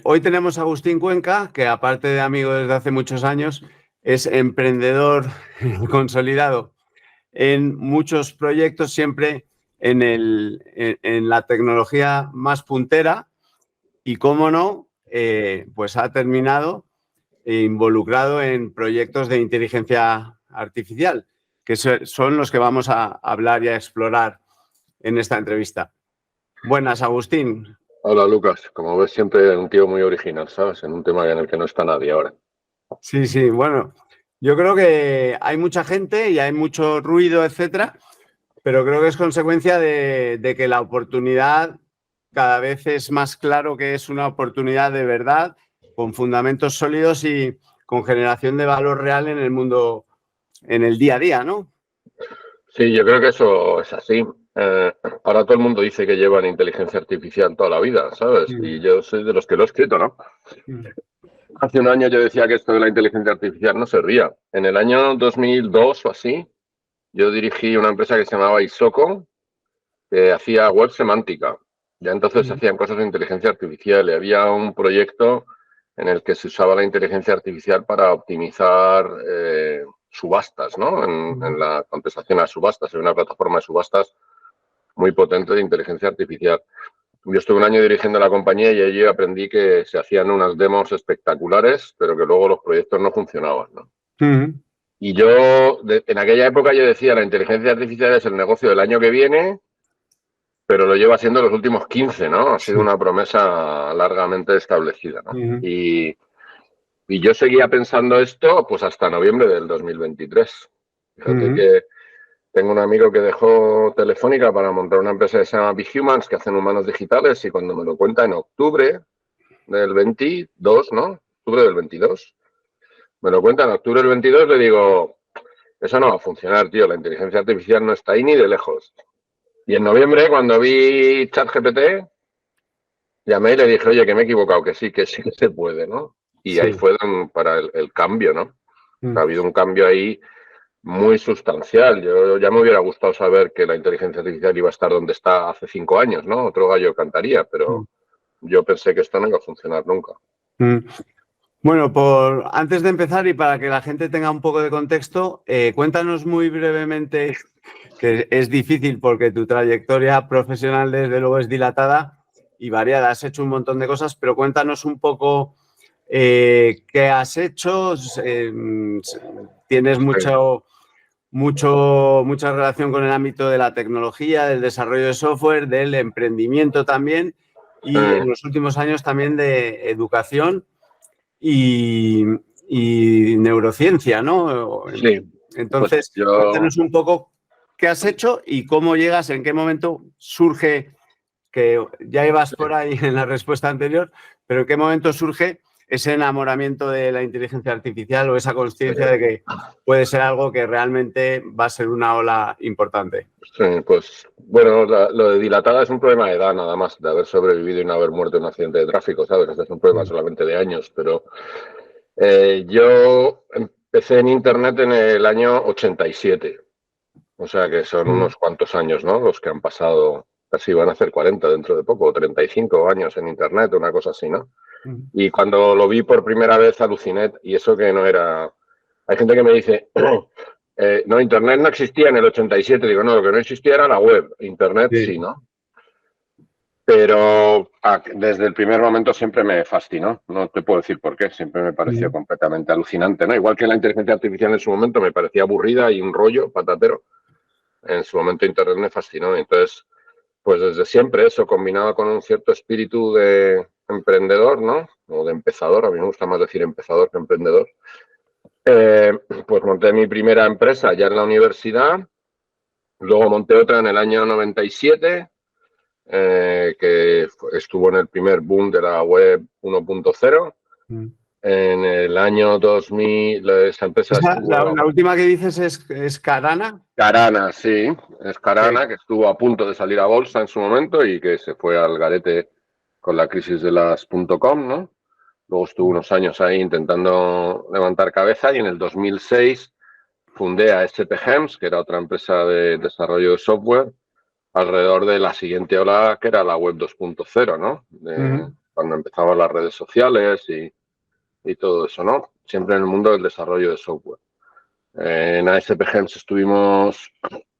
Hoy tenemos a Agustín Cuenca, que aparte de amigo desde hace muchos años, es emprendedor consolidado en muchos proyectos, siempre en la tecnología más puntera y, cómo no, pues ha terminado involucrado en proyectos de inteligencia artificial, que son los que vamos a hablar y a explorar en esta entrevista. Buenas, Agustín. Hola, Lucas. Como ves, siempre un tío muy original, ¿sabes? En un tema en el que no está nadie ahora. Sí, bueno, yo creo que hay mucha gente y hay mucho ruido, etcétera, pero creo que es consecuencia de que la oportunidad cada vez es más claro que es una oportunidad de verdad, con fundamentos sólidos y con generación de valor real en el mundo, en el día a día, ¿no? Sí, yo creo que eso es así. Ahora todo el mundo dice que llevan inteligencia artificial toda la vida, ¿sabes? Y yo soy de los que lo he escrito, ¿no? Hace un año yo decía que esto de la inteligencia artificial no servía. En el año 2002 o así, yo dirigí una empresa que se llamaba Isoco, que hacía web semántica. Ya entonces hacían cosas de inteligencia artificial y había un proyecto en el que se usaba la inteligencia artificial para optimizar subastas, ¿no? En la contestación a subastas, en una plataforma de subastas muy potente de inteligencia artificial. Yo estuve un año dirigiendo la compañía y allí aprendí que se hacían unas demos espectaculares, pero que luego los proyectos no funcionaban, ¿no? Y yo, en aquella época yo decía, la inteligencia artificial es el negocio del año que viene, pero lo lleva siendo los últimos 15, ¿no? Ha sido una promesa largamente establecida, ¿no? Y yo seguía pensando esto pues hasta noviembre del 2023. Fíjate que tengo un amigo que dejó Telefónica para montar una empresa que se llama BeHumans, que hacen humanos digitales, y cuando me lo cuenta en octubre del 22, ¿no? Octubre del 22. Me lo cuenta en octubre del 22, le digo, eso no va a funcionar, tío, la inteligencia artificial no está ahí ni de lejos. Y en noviembre, cuando vi ChatGPT, llamé y le dije, oye, que me he equivocado, que sí que se puede, ¿no? Y ahí fue para el cambio, ¿no? Ha habido un cambio ahí muy sustancial. Yo ya me hubiera gustado saber que la inteligencia artificial iba a estar donde está hace 5 años, ¿no? Otro gallo cantaría, pero yo pensé que esto no iba a funcionar nunca. Bueno, antes de empezar y para que la gente tenga un poco de contexto, cuéntanos muy brevemente, que es difícil porque tu trayectoria profesional desde luego es dilatada y variada, has hecho un montón de cosas, pero cuéntanos un poco qué has hecho, tienes mucha relación con el ámbito de la tecnología, del desarrollo de software, del emprendimiento también y en los últimos años también de educación y neurociencia, ¿no? Sí. Entonces, Pues cuéntanos un poco qué has hecho y cómo llegas, en qué momento surge, que ya ibas por ahí en la respuesta anterior, pero en qué momento surge ese enamoramiento de la inteligencia artificial o esa conciencia de que puede ser algo que realmente va a ser una ola importante. Sí, pues bueno, lo de dilatada es un problema de edad nada más, de haber sobrevivido y no haber muerto en un accidente de tráfico, ¿sabes? Este es un problema solamente de años, pero yo empecé en Internet en el año 87, o sea que son unos cuantos años, ¿no? Los que han pasado, casi van a hacer 40 dentro de poco, 35 años en Internet, una cosa así, ¿no? Y cuando lo vi por primera vez aluciné, y eso que no era... Hay gente que me dice, no, Internet no existía en el 87. Digo, no, lo que no existía era la web. Internet sí, ¿no? Pero desde el primer momento siempre me fascinó. No te puedo decir por qué. Siempre me pareció completamente alucinante, ¿no? Igual que la inteligencia artificial en su momento me parecía aburrida y un rollo patatero. En su momento Internet me fascinó. Entonces, pues desde siempre eso, combinado con un cierto espíritu de emprendedor, ¿no? O de empezador. A mí me gusta más decir empezador que emprendedor. Pues monté mi primera empresa ya en la universidad, luego monté otra en el año 97, que estuvo en el primer boom de la web 1.0. En el año 2000 esa empresa estuvo... La última que dices es Carana. Carana, sí, es Carana, que estuvo a punto de salir a bolsa en su momento y que se fue al garete con la crisis de las .com, ¿no? Luego estuve unos años ahí intentando levantar cabeza y en el 2006 fundé a SP Hems, que era otra empresa de desarrollo de software, alrededor de la siguiente ola, que era la web 2.0, ¿no? cuando empezaban las redes sociales y todo eso, ¿no? Siempre en el mundo del desarrollo de software. En ASP Games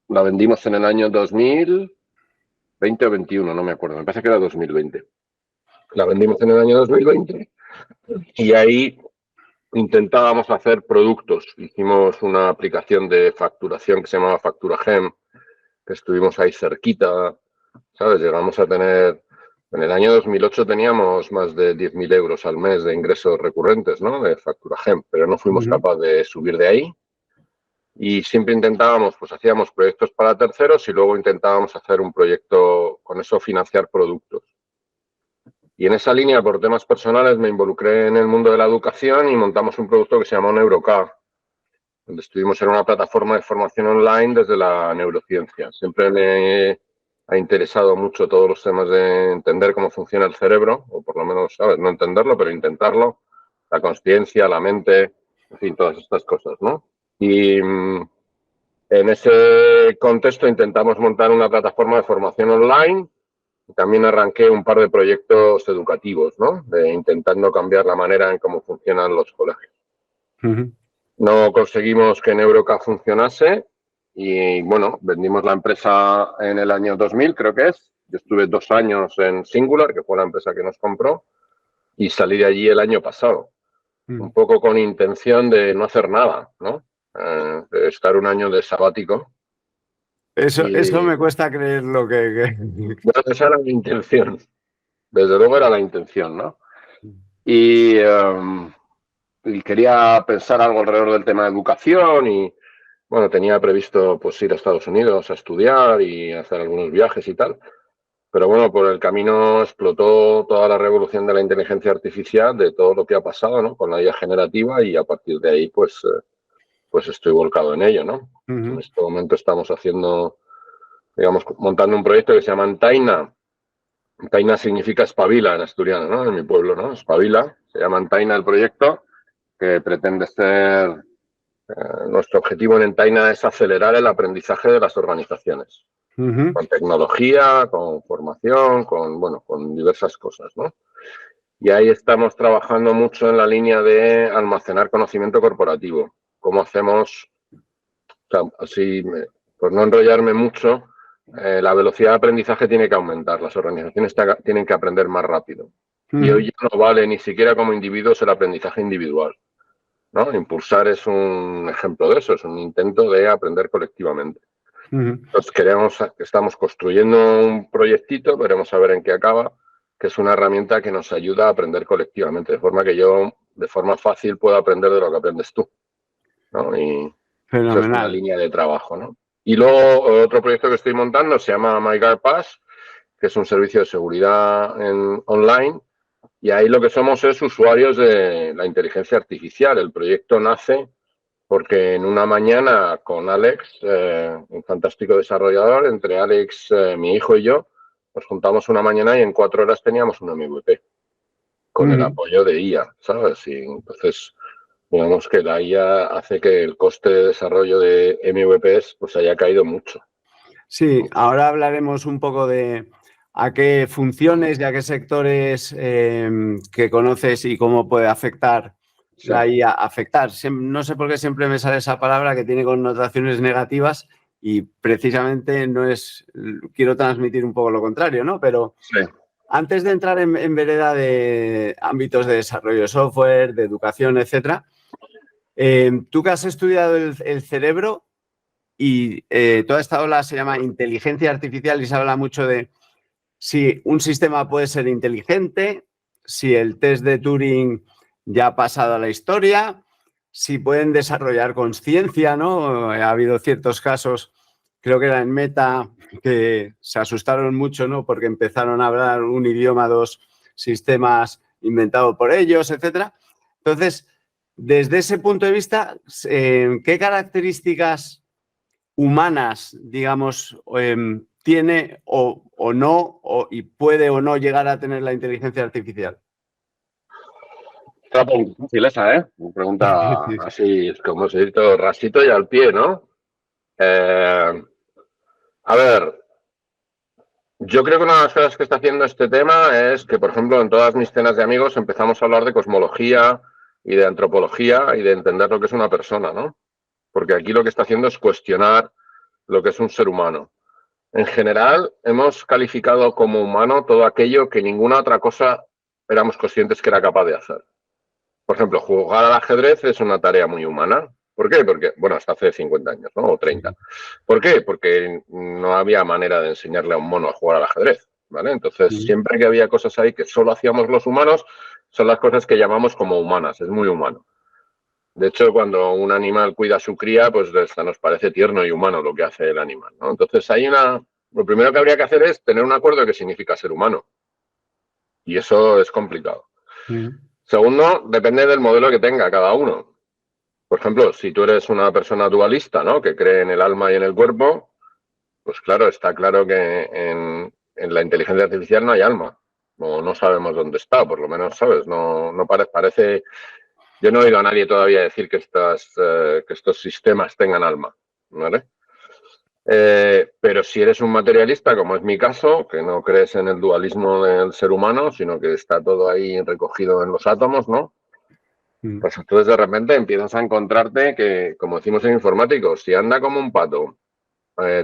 la vendimos en el año 2020 o 21, no me acuerdo, me parece que era 2020. La vendimos en el año 2020 y ahí intentábamos hacer productos. Hicimos una aplicación de facturación que se llamaba Factura Gem, que estuvimos ahí cerquita, ¿sabes? Llegamos a tener, en el año 2008 teníamos más de 10.000 euros al mes de ingresos recurrentes, ¿no? De Factura Gem, pero no fuimos capaces de subir de ahí. Y siempre intentábamos, pues hacíamos proyectos para terceros y luego intentábamos hacer un proyecto, con eso financiar productos. Y en esa línea, por temas personales, me involucré en el mundo de la educación y montamos un producto que se llamó Neuroca, donde estuvimos en una plataforma de formación online desde la neurociencia. Siempre me ha interesado mucho todos los temas de entender cómo funciona el cerebro, o por lo menos, ¿sabes? No entenderlo, pero intentarlo, la consciencia, la mente, en fin, todas estas cosas, ¿no? Y en ese contexto intentamos montar una plataforma de formación online. También arranqué un par de proyectos educativos, ¿no? Intentando cambiar la manera en cómo funcionan los colegios. No conseguimos que Neuroca funcionase y, bueno, vendimos la empresa en el año 2000, creo que es. Yo estuve 2 años en Singular, que fue la empresa que nos compró, y salí de allí el año pasado. Un poco con intención de no hacer nada, ¿no? De estar un año de sabático. Eso me cuesta creer lo que... Bueno, esa era mi intención. Desde luego era la intención, ¿no? Y quería pensar algo alrededor del tema de educación y, bueno, tenía previsto pues ir a Estados Unidos a estudiar y hacer algunos viajes y tal. Pero bueno, por el camino explotó toda la revolución de la inteligencia artificial, de todo lo que ha pasado, ¿no? Con la IA generativa y a partir de ahí, pues estoy volcado en ello, ¿no? En este momento estamos haciendo, digamos, montando un proyecto que se llama Antaina. Antaina significa espabila en asturiano, ¿no? En mi pueblo, ¿no? Espabila. Se llama Antaina el proyecto, que pretende ser... nuestro objetivo en Antaina es acelerar el aprendizaje de las organizaciones. Con tecnología, con formación, con diversas cosas, ¿no? Y ahí estamos trabajando mucho en la línea de almacenar conocimiento corporativo. ¿Cómo hacemos? O sea, así, por no enrollarme mucho, la velocidad de aprendizaje tiene que aumentar. Las organizaciones tienen que aprender más rápido. Y hoy ya no vale ni siquiera como individuos el aprendizaje individual, ¿no? Impulsar es un ejemplo de eso, es un intento de aprender colectivamente. Entonces estamos construyendo un proyectito, veremos a ver en qué acaba, que es una herramienta que nos ayuda a aprender colectivamente, de forma que yo, de forma fácil, puedo aprender de lo que aprendes tú, ¿no? Y esa es una línea de trabajo, ¿no? Y luego otro proyecto que estoy montando se llama MyGuard Pass, que es un servicio de seguridad online, y ahí lo que somos es usuarios de la inteligencia artificial. El proyecto nace porque en una mañana con Alex, un fantástico desarrollador, entre Alex, mi hijo y yo, nos juntamos una mañana y en 4 horas teníamos un MVP con el apoyo de IA, ¿sabes? Y entonces, digamos que la IA hace que el coste de desarrollo de MVPs pues haya caído mucho. Sí, ahora hablaremos un poco de a qué funciones y a qué sectores que conoces y cómo puede afectar la IA. Afectar, no sé por qué siempre me sale esa palabra que tiene connotaciones negativas y precisamente no es, quiero transmitir un poco lo contrario, ¿no? Pero antes de entrar en vereda de ámbitos de desarrollo de software, de educación, etcétera, tú que has estudiado el cerebro, y toda esta ola se llama inteligencia artificial y se habla mucho de si un sistema puede ser inteligente, si el test de Turing ya ha pasado a la historia, si pueden desarrollar conciencia, ¿no? Ha habido ciertos casos, creo que era en Meta, que se asustaron mucho, ¿no? Porque empezaron a hablar un idioma, 2 sistemas inventados por ellos, etcétera. Entonces, desde ese punto de vista, ¿qué características humanas, digamos, tiene o no, y puede o no llegar a tener la inteligencia artificial? Está fácil esa, ¿eh? Una pregunta así, como se dice, todo rasito y al pie, ¿no? A ver, Yo creo que una de las cosas que está haciendo este tema es que, por ejemplo, en todas mis cenas de amigos empezamos a hablar de cosmología y de antropología y de entender lo que es una persona, ¿no? Porque aquí lo que está haciendo es cuestionar lo que es un ser humano. En general, hemos calificado como humano todo aquello que ninguna otra cosa éramos conscientes que era capaz de hacer. Por ejemplo, jugar al ajedrez es una tarea muy humana. ¿Por qué? Porque, bueno, hasta hace 50 años, ¿no? O 30. ¿Por qué? Porque no había manera de enseñarle a un mono a jugar al ajedrez, ¿vale? Entonces, siempre que había cosas ahí que solo hacíamos los humanos, son las cosas que llamamos como humanas, es muy humano. De hecho, cuando un animal cuida a su cría, pues hasta nos parece tierno y humano lo que hace el animal, ¿no? Entonces, lo primero que habría que hacer es tener un acuerdo de qué significa ser humano. Y eso es complicado. Segundo, depende del modelo que tenga cada uno. Por ejemplo, si tú eres una persona dualista, ¿no? Que cree en el alma y en el cuerpo, pues claro, está claro que en la inteligencia artificial no hay alma. No sabemos dónde está, por lo menos, ¿sabes? No parece. Yo no he oído a nadie todavía decir que estos sistemas tengan alma, ¿vale? Pero si eres un materialista, como es mi caso, que no crees en el dualismo del ser humano, sino que está todo ahí recogido en los átomos, ¿no? Pues entonces de repente empiezas a encontrarte que, como decimos en informáticos, si anda como un pato,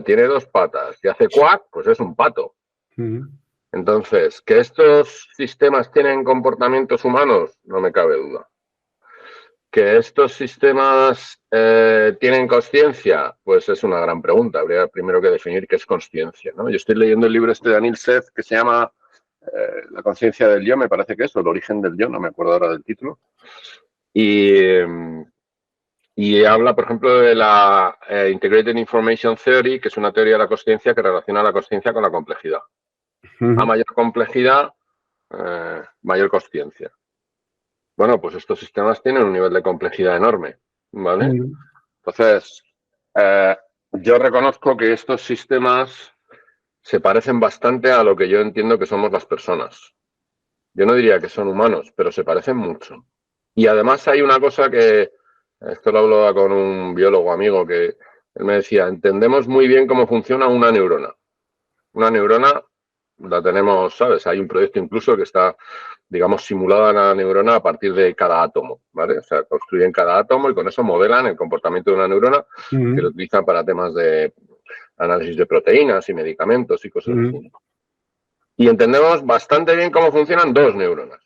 tiene dos patas y hace cuac, pues es un pato. Entonces, ¿que estos sistemas tienen comportamientos humanos? No me cabe duda. ¿Que estos sistemas tienen consciencia? Pues es una gran pregunta. Habría primero que definir qué es consciencia, ¿no? Yo estoy leyendo el libro este de Anil Seth que se llama La conciencia del yo, me parece que es, o el origen del yo, no me acuerdo ahora del título. Y habla, por ejemplo, de la Integrated Information Theory, que es una teoría de la consciencia que relaciona la consciencia con la complejidad. A mayor complejidad, mayor consciencia. Bueno, pues estos sistemas tienen un nivel de complejidad enorme, ¿vale? Entonces, yo reconozco que estos sistemas se parecen bastante a lo que yo entiendo que somos las personas. Yo no diría que son humanos, pero se parecen mucho. Y además hay una cosa que, esto lo hablaba con un biólogo amigo, que él me decía, entendemos muy bien cómo funciona una neurona. Una neurona la tenemos, ¿sabes? Hay un proyecto incluso que está, digamos, simulada la neurona a partir de cada átomo, ¿vale? O sea, construyen cada átomo y con eso modelan el comportamiento de una neurona que lo utilizan para temas de análisis de proteínas y medicamentos y cosas así. Y entendemos bastante bien cómo funcionan dos neuronas,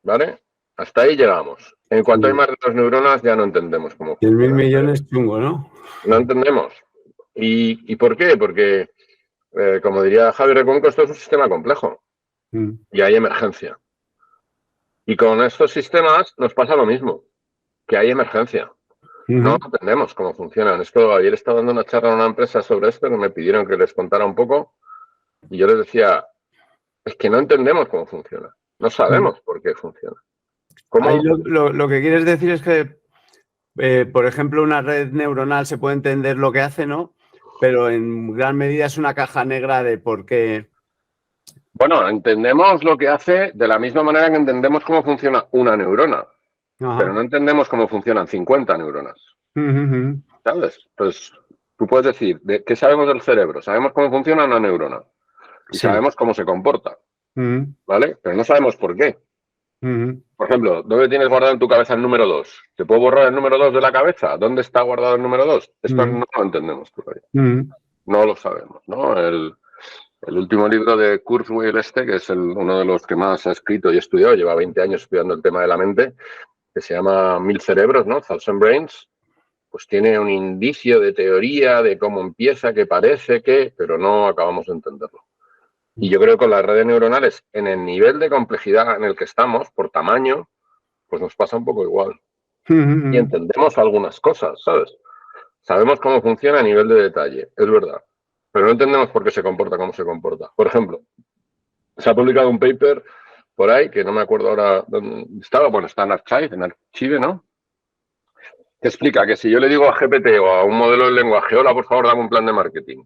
¿vale? Hasta ahí llegamos. En cuanto hay más de dos neuronas, ya no entendemos cómo funciona. 100.000 millones chungo, ¿no? No entendemos. ¿Y por qué? Porque, como diría Javier Reconco, esto es un sistema complejo y hay emergencia. Y con estos sistemas nos pasa lo mismo, que hay emergencia. No entendemos cómo funcionan. Ayer estaba dando una charla a una empresa sobre esto que me pidieron que les contara un poco y yo les decía, es que no entendemos cómo funciona. No sabemos por qué funciona. Ahí lo que quieres decir es que, por ejemplo, una red neuronal se puede entender lo que hace, ¿no? Pero en gran medida es una caja negra de por qué. Bueno, entendemos lo que hace de la misma manera que entendemos cómo funciona una neurona, pero no entendemos cómo funcionan 50 neuronas. ¿Sabes? Pues tú puedes decir, ¿qué sabemos del cerebro? Sabemos cómo funciona una neurona y sabemos cómo se comporta, ¿vale? Pero no sabemos por qué. Por ejemplo, ¿dónde tienes guardado en tu cabeza el número 2? ¿Te puedo borrar el número 2 de la cabeza? ¿Dónde está guardado el número 2? Esto no lo entendemos todavía. No lo sabemos, ¿no? El último libro de Kurzweil que es uno de los que más ha escrito y estudiado, lleva 20 años estudiando el tema de la mente, que se llama 1000 cerebros, ¿no? Thousand Brains, pues tiene un indicio de teoría de cómo empieza, que parece que, pero no acabamos de entenderlo. Y yo creo que con las redes neuronales, en el nivel de complejidad en el que estamos, por tamaño, pues nos pasa un poco igual. Y entendemos algunas cosas, ¿sabes? Sabemos cómo funciona a nivel de detalle, es verdad. Pero no entendemos por qué se comporta como se comporta. Por ejemplo, se ha publicado un paper por ahí, que no me acuerdo ahora dónde estaba, bueno, está en Archive, ¿no? Que explica que si yo le digo a GPT o a un modelo de lenguaje, hola, por favor, dame un plan de marketing.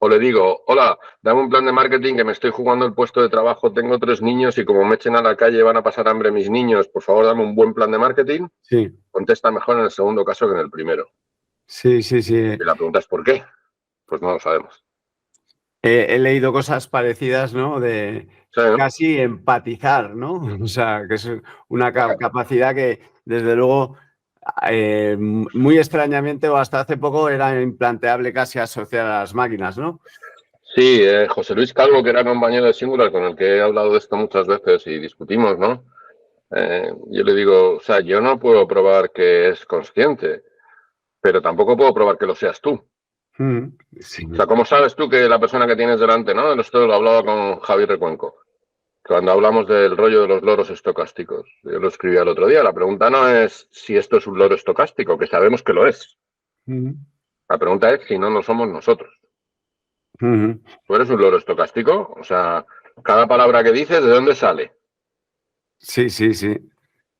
O le digo, hola, dame un plan de marketing que me estoy jugando el puesto de trabajo, tengo 3 niños y como me echen a la calle van a pasar hambre mis niños, por favor, dame un buen plan de marketing. Sí. Contesta mejor en el segundo caso que en el primero. Sí. Y la pregunta es ¿por qué? Pues no lo sabemos. He leído cosas parecidas, ¿no? De Sí, ¿no? casi empatizar, ¿no? O sea, que es una capacidad que, desde luego, muy extrañamente o hasta hace poco era implanteable casi asociar a las máquinas, ¿no? Sí, José Luis Calvo, que era compañero de Singular, con el que he hablado de esto muchas veces y discutimos, ¿no? Yo le digo, o sea, yo no puedo probar que es consciente, pero tampoco puedo probar que lo seas tú. Sí. O sea, ¿cómo sabes tú que la persona que tienes delante, ¿no? Esto lo hablaba con Javi Recuenco, cuando hablamos del rollo de los loros estocásticos. Yo lo escribí el otro día. La pregunta no es si esto es un loro estocástico, que sabemos que lo es. La pregunta es si no lo somos nosotros. ¿Tú eres un loro estocástico? O sea, cada palabra que dices, ¿de dónde sale? Sí, sí, sí.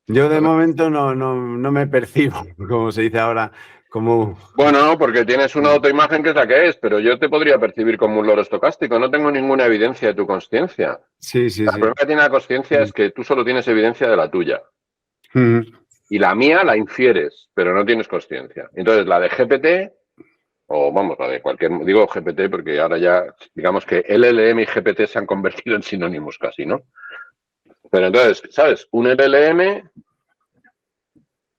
Yo de momento no me percibo, como se dice ahora, como... Bueno, porque tienes una autoimagen que es la que es, pero yo te podría percibir como un loro estocástico. No tengo ninguna evidencia de tu consciencia. Sí, sí, La sí. prueba que tiene la consciencia es que tú solo tienes evidencia de la tuya. Ujú. Y la mía la infieres, pero no tienes consciencia. Entonces, la de GPT, o vamos, la de cualquier, digo GPT porque ahora ya, digamos que LLM y GPT se han convertido en sinónimos casi, ¿no? Pero entonces, ¿sabes? Un LLM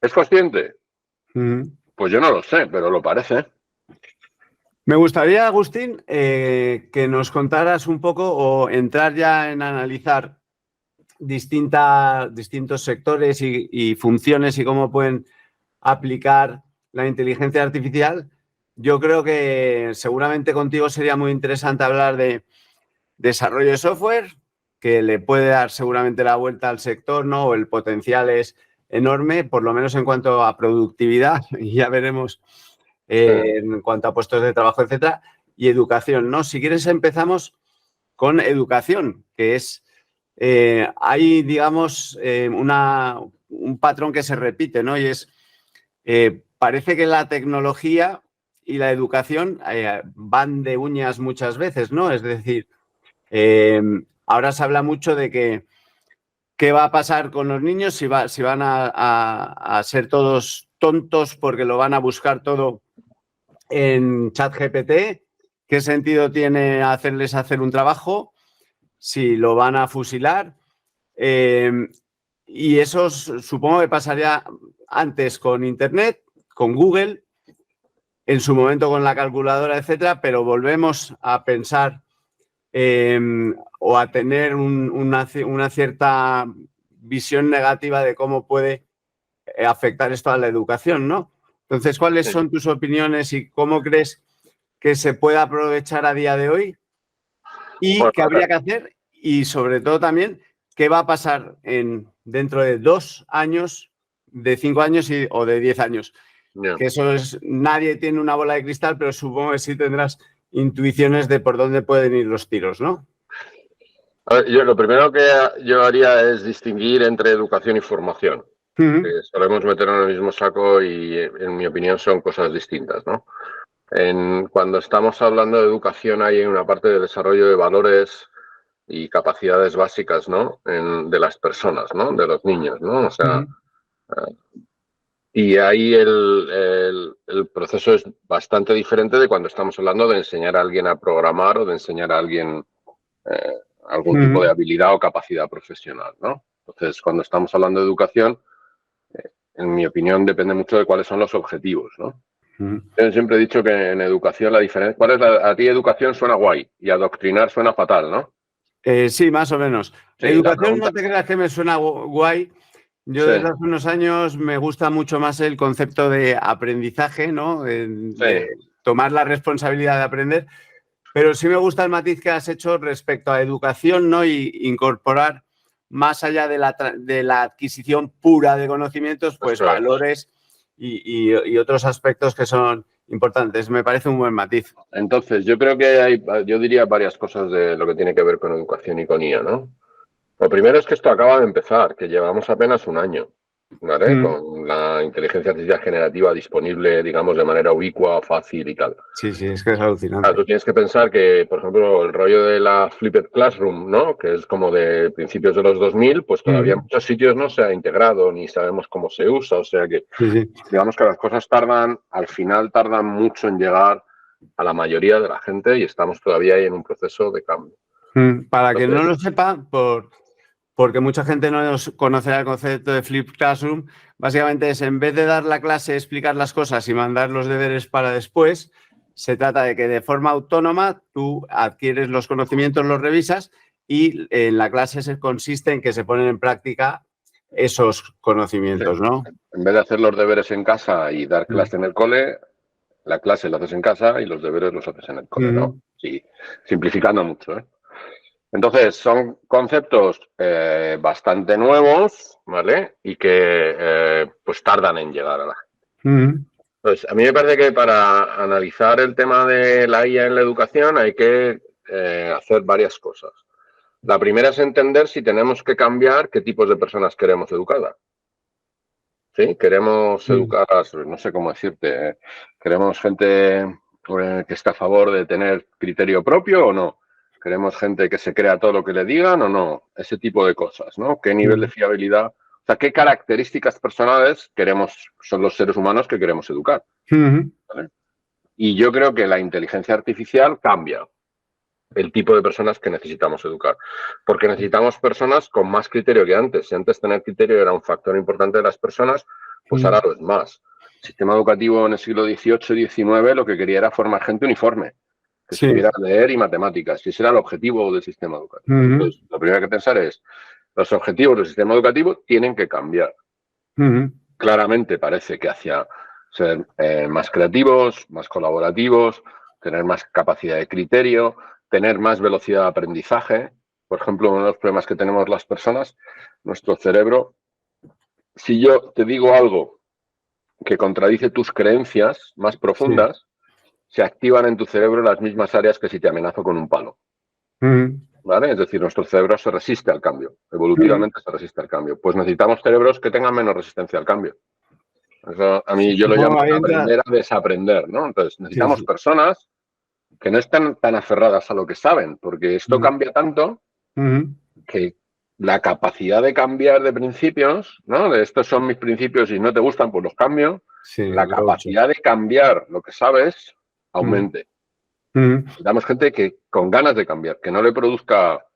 es consciente. Ujú. Pues yo no lo sé, pero lo parece. Me gustaría, Agustín, que nos contaras un poco o entrar ya en analizar distintos sectores y funciones y cómo pueden aplicar la inteligencia artificial. Yo creo que seguramente contigo sería muy interesante hablar de desarrollo de software, que le puede dar seguramente la vuelta al sector, ¿no? O el potencial es enorme, por lo menos en cuanto a productividad, y ya veremos en cuanto a puestos de trabajo, etcétera, y educación, ¿no? Si quieres empezamos con educación, que es, hay, digamos, un patrón que se repite, ¿no? Y es, parece que la tecnología y la educación van de uñas muchas veces, ¿no? Es decir, ahora se habla mucho de que qué va a pasar con los niños si van a ser todos tontos porque lo van a buscar todo en ChatGPT. ¿Qué sentido tiene hacerles hacer un trabajo si lo van a fusilar? Y eso supongo que pasaría antes con Internet, con Google, en su momento con la calculadora, etcétera, pero volvemos a pensar o a tener una cierta visión negativa de cómo puede afectar esto a la educación, ¿no? Entonces, ¿cuáles son tus opiniones y cómo crees que se puede aprovechar a día de hoy y Bueno, qué habría que hacer? Y sobre todo también, ¿qué va a pasar dentro de 2 años, de 5 años o de 10 años? yeah. Que eso es, nadie tiene una bola de cristal, pero supongo que sí tendrás intuiciones de por dónde pueden ir los tiros, ¿no? A ver, yo lo primero que yo haría es distinguir entre educación y formación. Solemos meter en el mismo saco y, en mi opinión, son cosas distintas, ¿no? Cuando estamos hablando de educación hay una parte de desarrollo de valores y capacidades básicas, ¿no? De las personas, ¿no? De los niños, ¿no? O sea, y ahí el proceso es bastante diferente de cuando estamos hablando de enseñar a alguien a programar o de enseñar a alguien eh, algún tipo de habilidad o capacidad profesional, ¿no? Entonces, cuando estamos hablando de educación, en mi opinión, depende mucho de cuáles son los objetivos, ¿no? Yo siempre he dicho que en educación la diferencia... ¿Cuál es a ti educación suena guay y adoctrinar suena fatal, ¿no? Sí, más o menos. Sí, la Educación pregunta... no te creas que me suena guay. Yo Sí, desde hace unos años me gusta mucho más el concepto de aprendizaje, ¿no? De sí. tomar la responsabilidad de aprender. Pero sí me gusta el matiz que has hecho respecto a educación, ¿no? Y incorporar, más allá de la adquisición pura de conocimientos, pues Eso es. valores y otros aspectos que son importantes. Me parece un buen matiz. Entonces, yo creo que yo diría varias cosas de lo que tiene que ver con educación y con IA, ¿no? Lo primero es que esto acaba de empezar, que llevamos apenas un año, ¿vale? Con la inteligencia artificial generativa disponible, digamos, de manera ubicua, fácil y tal. Sí, sí, es que es Claro, alucinante. tú tienes que pensar que, por ejemplo, el rollo de la Flipped Classroom, ¿no? Que es como de principios de los 2000, pues todavía en muchos sitios no se ha integrado ni sabemos cómo se usa. O sea que, Sí, sí. digamos que las cosas al final tardan mucho en llegar a la mayoría de la gente y estamos todavía ahí en un proceso de cambio. Para que no lo sepa, porque mucha gente no conocerá el concepto de Flipped Classroom, básicamente es en vez de dar la clase, explicar las cosas y mandar los deberes para después, se trata de que de forma autónoma tú adquieres los conocimientos, los revisas y en la clase consiste en que se ponen en práctica esos conocimientos, ¿no? En vez de hacer los deberes en casa y dar clase en el cole, la clase la haces en casa y los deberes los haces en el cole, ¿no? Sí, simplificando mucho, ¿eh? Entonces, son conceptos bastante nuevos, ¿vale? Y que pues tardan en llegar a la gente. Pues a mí me parece que para analizar el tema de la IA en la educación hay que hacer varias cosas. La primera es entender si tenemos que cambiar qué tipos de personas queremos educar. ¿Sí? Queremos educar, no sé cómo decirte, queremos gente que está a favor de tener criterio propio o no. Queremos gente que se crea todo lo que le digan o no. Ese tipo de cosas, ¿no? ¿Qué nivel de fiabilidad? O sea, ¿qué características personales son los seres humanos que queremos educar? ¿Vale? Y yo creo que la inteligencia artificial cambia el tipo de personas que necesitamos educar. Porque necesitamos personas con más criterio que antes. Si antes tener criterio era un factor importante de las personas, pues ahora lo es más. El sistema educativo en el siglo XVIII, XIX lo que quería era formar gente uniforme, que supiera leer y matemáticas. Y ese era el objetivo del sistema educativo. Entonces, lo primero que hay que pensar es, los objetivos del sistema educativo tienen que cambiar. Claramente parece que hacia ser más creativos, más colaborativos, tener más capacidad de criterio, tener más velocidad de aprendizaje. Por ejemplo, uno de los problemas que tenemos las personas, nuestro cerebro, si yo te digo algo que contradice tus creencias más profundas, se activan en tu cerebro las mismas áreas que si te amenazo con un palo. ¿Vale? Es decir, nuestro cerebro se resiste al cambio, evolutivamente se resiste al cambio. Pues necesitamos cerebros que tengan menos resistencia al cambio. Eso, a mí yo lo llamo aprender a desaprender, ¿no? Entonces, necesitamos personas que no están tan aferradas a lo que saben, porque esto cambia tanto que la capacidad de cambiar de principios, ¿no? De estos son mis principios y no te gustan, pues los cambio. La capacidad de cambiar lo que sabes aumente. Necesitamos gente que con ganas de cambiar, que no le produzca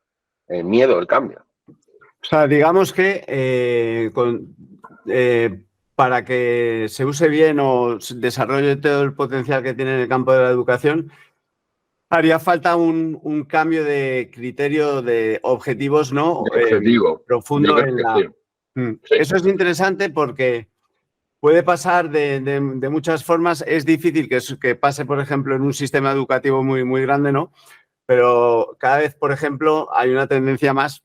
miedo el cambio. O sea, digamos que para que se use bien o desarrolle todo el potencial que tiene en el campo de la educación, haría falta un cambio de criterio de objetivos, ¿no? Objetivo. Profundo en la... Sí. Eso es interesante porque puede pasar de muchas formas. Es difícil que pase, por ejemplo, en un sistema educativo muy, muy grande, ¿no? Pero cada vez, por ejemplo, hay una tendencia más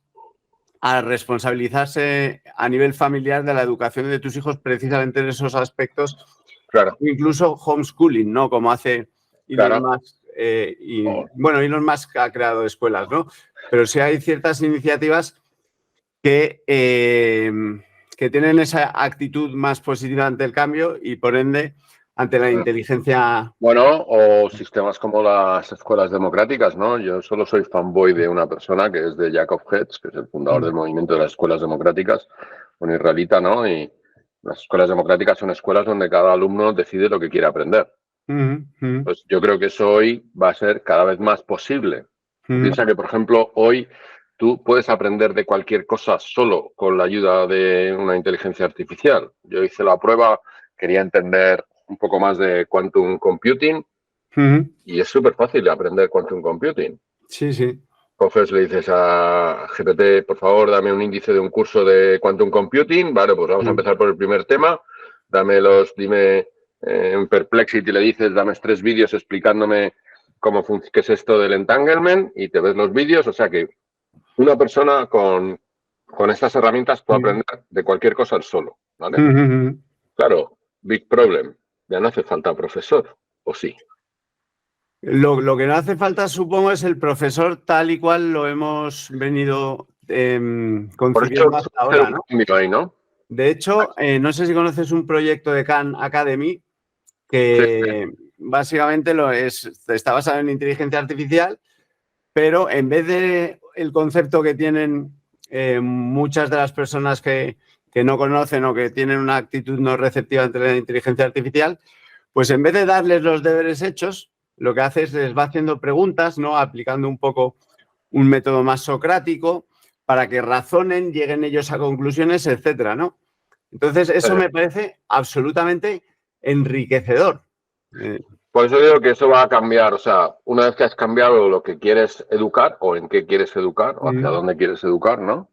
a responsabilizarse a nivel familiar de la educación de tus hijos precisamente en esos aspectos. Claro. Incluso homeschooling, ¿no? Como hace Elon Musk. Bueno, Elon Musk ha creado escuelas, ¿no? Pero sí hay ciertas iniciativas que tienen esa actitud más positiva ante el cambio y, por ende, ante la inteligencia... Bueno, o sistemas como las escuelas democráticas, ¿no? Yo solo soy fanboy de una persona que es de Yaakov Hetz, que es el fundador del movimiento de las escuelas democráticas, un israelita, ¿no? Y las escuelas democráticas son escuelas donde cada alumno decide lo que quiere aprender. Pues yo creo que eso hoy va a ser cada vez más posible. Piensa que, por ejemplo, hoy tú puedes aprender de cualquier cosa solo con la ayuda de una inteligencia artificial. Yo hice la prueba, quería entender un poco más de quantum computing y es súper fácil aprender quantum computing. Sí, sí. Coges, le dices a GPT, por favor, dame un índice de un curso de quantum computing. Vale, pues vamos a empezar por el primer tema. Dime en Perplexity le dices, dame 3 vídeos explicándome qué es esto del entanglement y te ves los vídeos. O sea que una persona con estas herramientas puede aprender de cualquier cosa al solo, ¿vale? Claro, big problem. Ya no hace falta profesor, ¿o sí? Lo que no hace falta, supongo, es el profesor tal y cual lo hemos venido concibiendo hasta ahora, ¿no? Ahí, ¿no? De hecho, no sé si conoces un proyecto de Khan Academy que básicamente está basado en inteligencia artificial, pero en vez de el concepto que tienen muchas de las personas que no conocen o que tienen una actitud no receptiva ante la inteligencia artificial, pues en vez de darles los deberes hechos, lo que hace es les va haciendo preguntas, ¿no? Aplicando un poco un método más socrático para que razonen, lleguen ellos a conclusiones, etcétera, ¿no? Entonces, eso me parece absolutamente enriquecedor. Por eso digo que eso va a cambiar. O sea, una vez que has cambiado lo que quieres educar o en qué quieres educar o hacia dónde quieres educar, ¿no?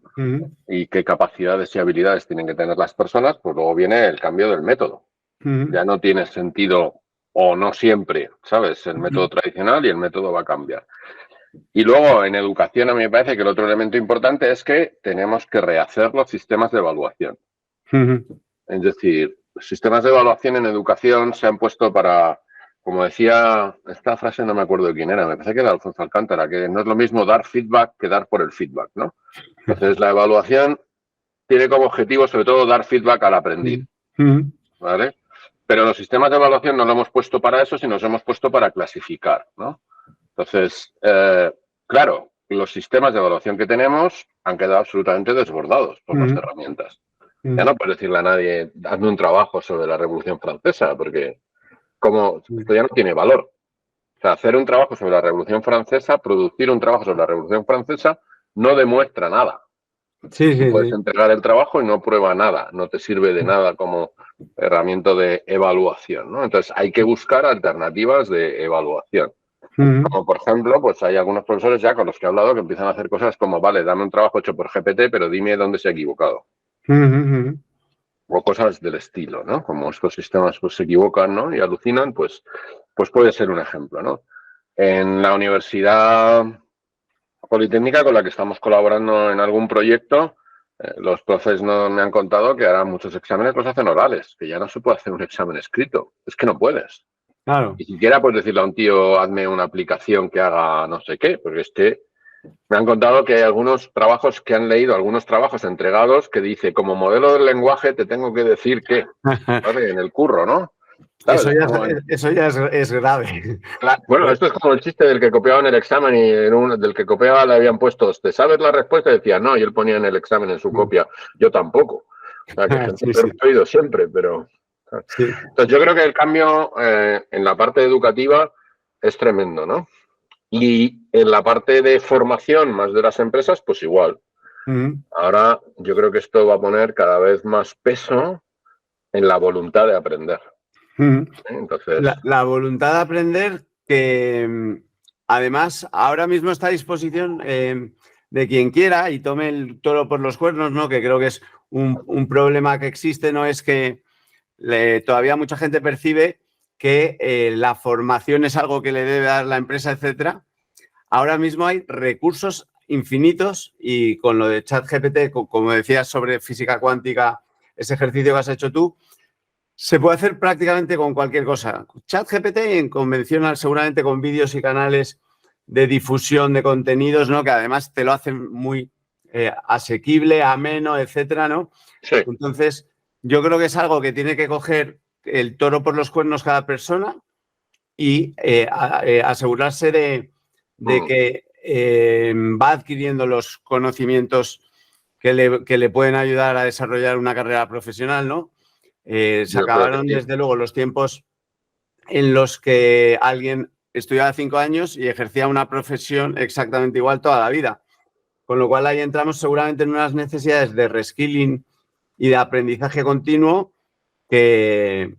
Y qué capacidades y habilidades tienen que tener las personas, pues luego viene el cambio del método. Ya no tiene sentido, o no siempre, ¿sabes? El método tradicional y el método va a cambiar. Y luego en educación a mí me parece que el otro elemento importante es que tenemos que rehacer los sistemas de evaluación. Es decir, sistemas de evaluación en educación se han puesto para, como decía, esta frase no me acuerdo de quién era, me parece que era Alfonso Alcántara, que no es lo mismo dar feedback que dar por el feedback, ¿no? Entonces la evaluación tiene como objetivo sobre todo dar feedback al aprendiz, ¿vale? Pero los sistemas de evaluación no lo hemos puesto para eso, sino los hemos puesto para clasificar, ¿no? Entonces, claro, los sistemas de evaluación que tenemos han quedado absolutamente desbordados por las herramientas. Ya no puedes decirle a nadie, hazme un trabajo sobre la Revolución Francesa, porque esto ya no tiene valor. O sea, hacer un trabajo sobre la Revolución Francesa, producir un trabajo sobre la Revolución Francesa, no demuestra nada. Puedes entregar el trabajo y no prueba nada, no te sirve de nada como herramienta de evaluación, ¿no? Entonces, hay que buscar alternativas de evaluación. Como por ejemplo, pues hay algunos profesores ya con los que he hablado que empiezan a hacer cosas como, vale, dame un trabajo hecho por GPT, pero dime dónde se ha equivocado. O cosas del estilo, ¿no? Como estos sistemas pues se equivocan, ¿no? Y alucinan, pues puede ser un ejemplo, ¿no? En la Universidad Politécnica con la que estamos colaborando en algún proyecto, los profes no me han contado que ahora muchos exámenes los hacen orales, que ya no se puede hacer un examen escrito. Es que no puedes. Claro. Ni siquiera puedes decirle a un tío, hazme una aplicación que haga no sé qué, porque es que me han contado que hay algunos trabajos que han leído, algunos trabajos entregados que dice, como modelo del lenguaje te tengo que decir que, ¿vale? En el curro, ¿no? Eso ya es grave. Claro, bueno, esto es como el chiste del que copiaba en el examen y del que copiaba le habían puesto, ¿te sabes la respuesta? Y decía, no, y él ponía en el examen en su copia, yo tampoco. O sea, que gente lo he oído siempre, pero... Entonces yo creo que el cambio en la parte educativa es tremendo, ¿no? Y en la parte de formación más de las empresas, pues igual. Ahora yo creo que esto va a poner cada vez más peso en la voluntad de aprender. Entonces, la voluntad de aprender que además ahora mismo está a disposición de quien quiera y tome el toro por los cuernos, ¿no? Que creo que es un problema que existe, ¿no? Es que todavía mucha gente percibe que la formación es algo que le debe dar la empresa, etcétera. Ahora mismo hay recursos infinitos y con lo de ChatGPT, como decías sobre física cuántica, ese ejercicio que has hecho tú, se puede hacer prácticamente con cualquier cosa. ChatGPT en convencional, seguramente con vídeos y canales de difusión de contenidos, ¿no? Que además te lo hacen muy asequible, ameno, etcétera, ¿no? sí. Entonces, yo creo que es algo que tiene que coger el toro por los cuernos cada persona y asegurarse de que va adquiriendo los conocimientos que le pueden ayudar a desarrollar una carrera profesional, ¿no? Se acabaron, desde luego, los tiempos en los que alguien estudiaba 5 años y ejercía una profesión exactamente igual toda la vida. Con lo cual ahí entramos seguramente en unas necesidades de reskilling y de aprendizaje continuo que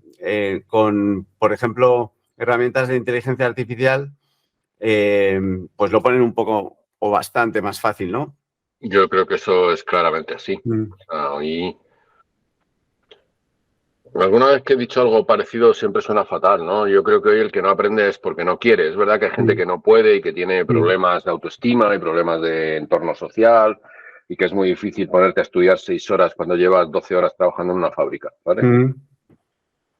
con, por ejemplo, herramientas de inteligencia artificial, pues lo ponen un poco o bastante más fácil, ¿no? Yo creo que eso es claramente así. Y alguna vez que he dicho algo parecido siempre suena fatal, ¿no? Yo creo que hoy el que no aprende es porque no quiere. Es verdad que hay gente que no puede y que tiene problemas de autoestima y problemas de entorno social y que es muy difícil ponerte a estudiar 6 horas cuando llevas 12 horas trabajando en una fábrica, ¿vale?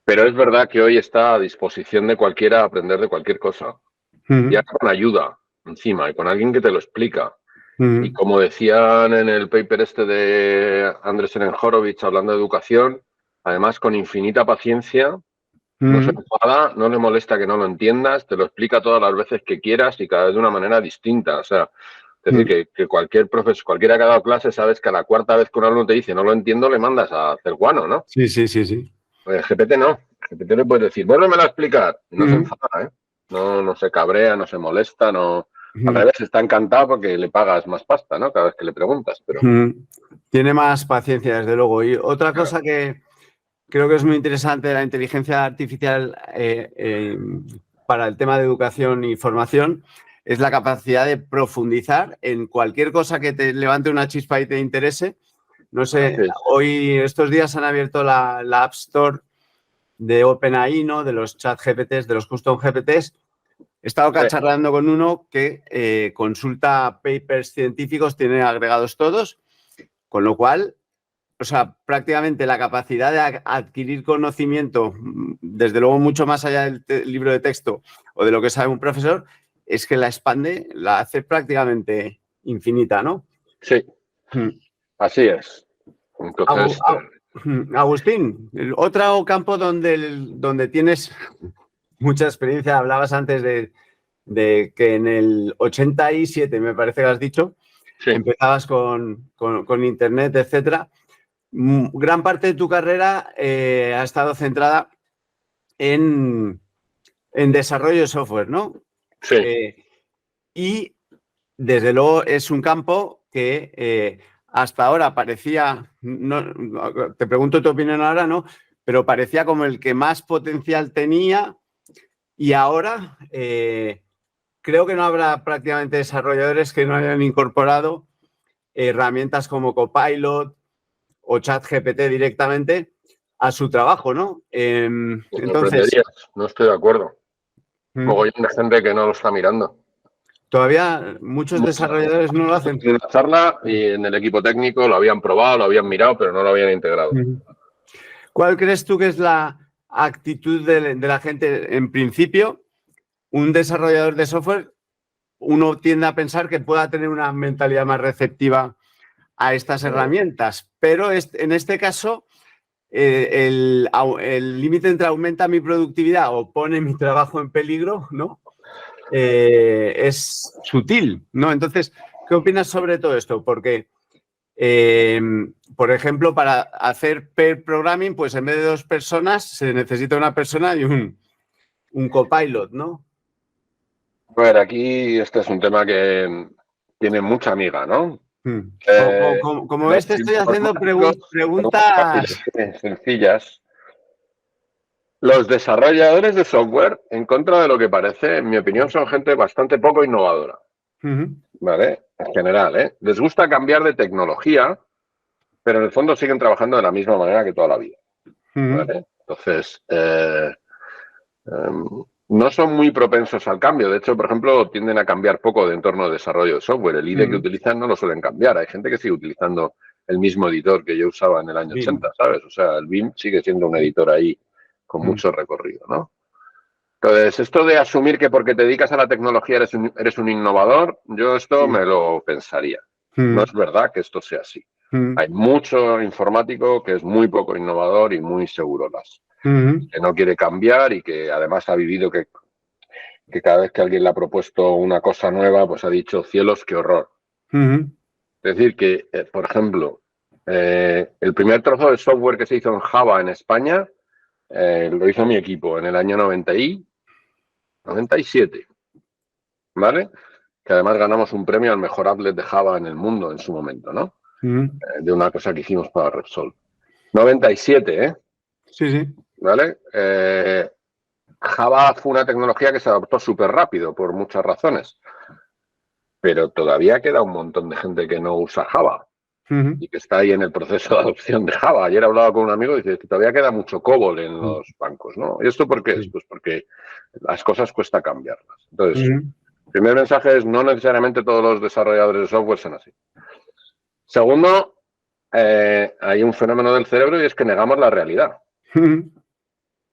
Pero es verdad que hoy está a disposición de cualquiera aprender de cualquier cosa. Ya con ayuda encima y con alguien que te lo explica. Y como decían en el paper este de Andresen Horowitz hablando de educación, además con infinita paciencia, no se enfada, no le molesta que no lo entiendas, te lo explica todas las veces que quieras y cada vez de una manera distinta. O sea, es decir, que cualquier profesor, cualquiera que ha dado clase, sabes que a la cuarta vez que un alumno te dice no lo entiendo, le mandas a hacer guano, ¿no? Sí. Pues GPT no. GPT le puedes decir, vuélvemelo a explicar. Y no se enfada, ¿eh? no se cabrea, no se molesta, no... Al revés, está encantado porque le pagas más pasta, ¿no? Cada vez que le preguntas, pero... Tiene más paciencia, desde luego. Y otra cosa que creo que es muy interesante de la inteligencia artificial para el tema de educación y formación es la capacidad de profundizar en cualquier cosa que te levante una chispa y te interese. No sé, hoy, estos días han abierto la App Store de OpenAI, ¿no? De los chat GPTs, de los custom GPTs. He estado cacharreando con uno que consulta papers científicos, tiene agregados todos, con lo cual, o sea, prácticamente la capacidad de adquirir conocimiento, desde luego mucho más allá del libro de texto o de lo que sabe un profesor, es que la expande, la hace prácticamente infinita, ¿no? Sí, así es. Entonces... Agustín, el otro campo donde tienes mucha experiencia, hablabas antes de que en el 87, me parece que has dicho, empezabas con Internet, etcétera. Gran parte de tu carrera ha estado centrada en desarrollo de software, ¿no? Sí. Y desde luego es un campo que hasta ahora parecía, no, te pregunto tu opinión ahora, ¿no? Pero parecía como el que más potencial tenía y ahora creo que no habrá prácticamente desarrolladores que no hayan incorporado herramientas como Copilot o ChatGPT directamente a su trabajo, ¿no? Entonces, no estoy de acuerdo. Mogollón de gente que no lo está mirando. Todavía muchos desarrolladores no lo hacen. En una charla y en el equipo técnico lo habían probado, lo habían mirado, pero no lo habían integrado. ¿Cuál crees tú que es la actitud de la gente? En principio, un desarrollador de software, uno tiende a pensar que pueda tener una mentalidad más receptiva a estas herramientas, pero en este caso el límite entre aumenta mi productividad o pone mi trabajo en peligro, ¿no? Es sutil, ¿no? Entonces, ¿qué opinas sobre todo esto? Porque, por ejemplo, para hacer pair programming, pues en vez de 2 personas, se necesita una persona y un copilot, ¿no? A ver, aquí este es un tema que tiene mucha amiga, ¿no? Como ves, te estoy haciendo preguntas sencillas. Los desarrolladores de software, en contra de lo que parece, en mi opinión, son gente bastante poco innovadora. ¿Vale? En general, ¿eh? Les gusta cambiar de tecnología, pero en el fondo siguen trabajando de la misma manera que toda la vida. ¿Vale? Entonces, no son muy propensos al cambio. De hecho, por ejemplo, tienden a cambiar poco de entorno de desarrollo de software. El IDE que utilizan no lo suelen cambiar. Hay gente que sigue utilizando el mismo editor que yo usaba en el año 80, ¿sabes? O sea, el BIM sigue siendo un editor ahí con mucho recorrido, ¿no? Entonces, esto de asumir que porque te dedicas a la tecnología eres un innovador, yo esto me lo pensaría. No es verdad que esto sea así. Hay mucho informático que es muy poco innovador y muy segurolas. Que no quiere cambiar y que además ha vivido que cada vez que alguien le ha propuesto una cosa nueva, pues ha dicho, cielos, qué horror. Es decir, que, por ejemplo, el primer trozo de software que se hizo en Java en España lo hizo mi equipo en el año 97, ¿vale? Que además ganamos un premio al mejor applet de Java en el mundo en su momento, ¿no? De una cosa que hicimos para Repsol. 97, ¿eh? Sí. ¿Vale? Java fue una tecnología que se adoptó súper rápido por muchas razones, pero todavía queda un montón de gente que no usa Java y que está ahí en el proceso de adopción de Java. Ayer hablaba con un amigo y dice que todavía queda mucho COBOL en los bancos, ¿no? ¿Y esto por qué es? Pues porque las cosas cuesta cambiarlas. Entonces, el primer mensaje es no necesariamente todos los desarrolladores de software son así. Segundo, hay un fenómeno del cerebro y es que negamos la realidad.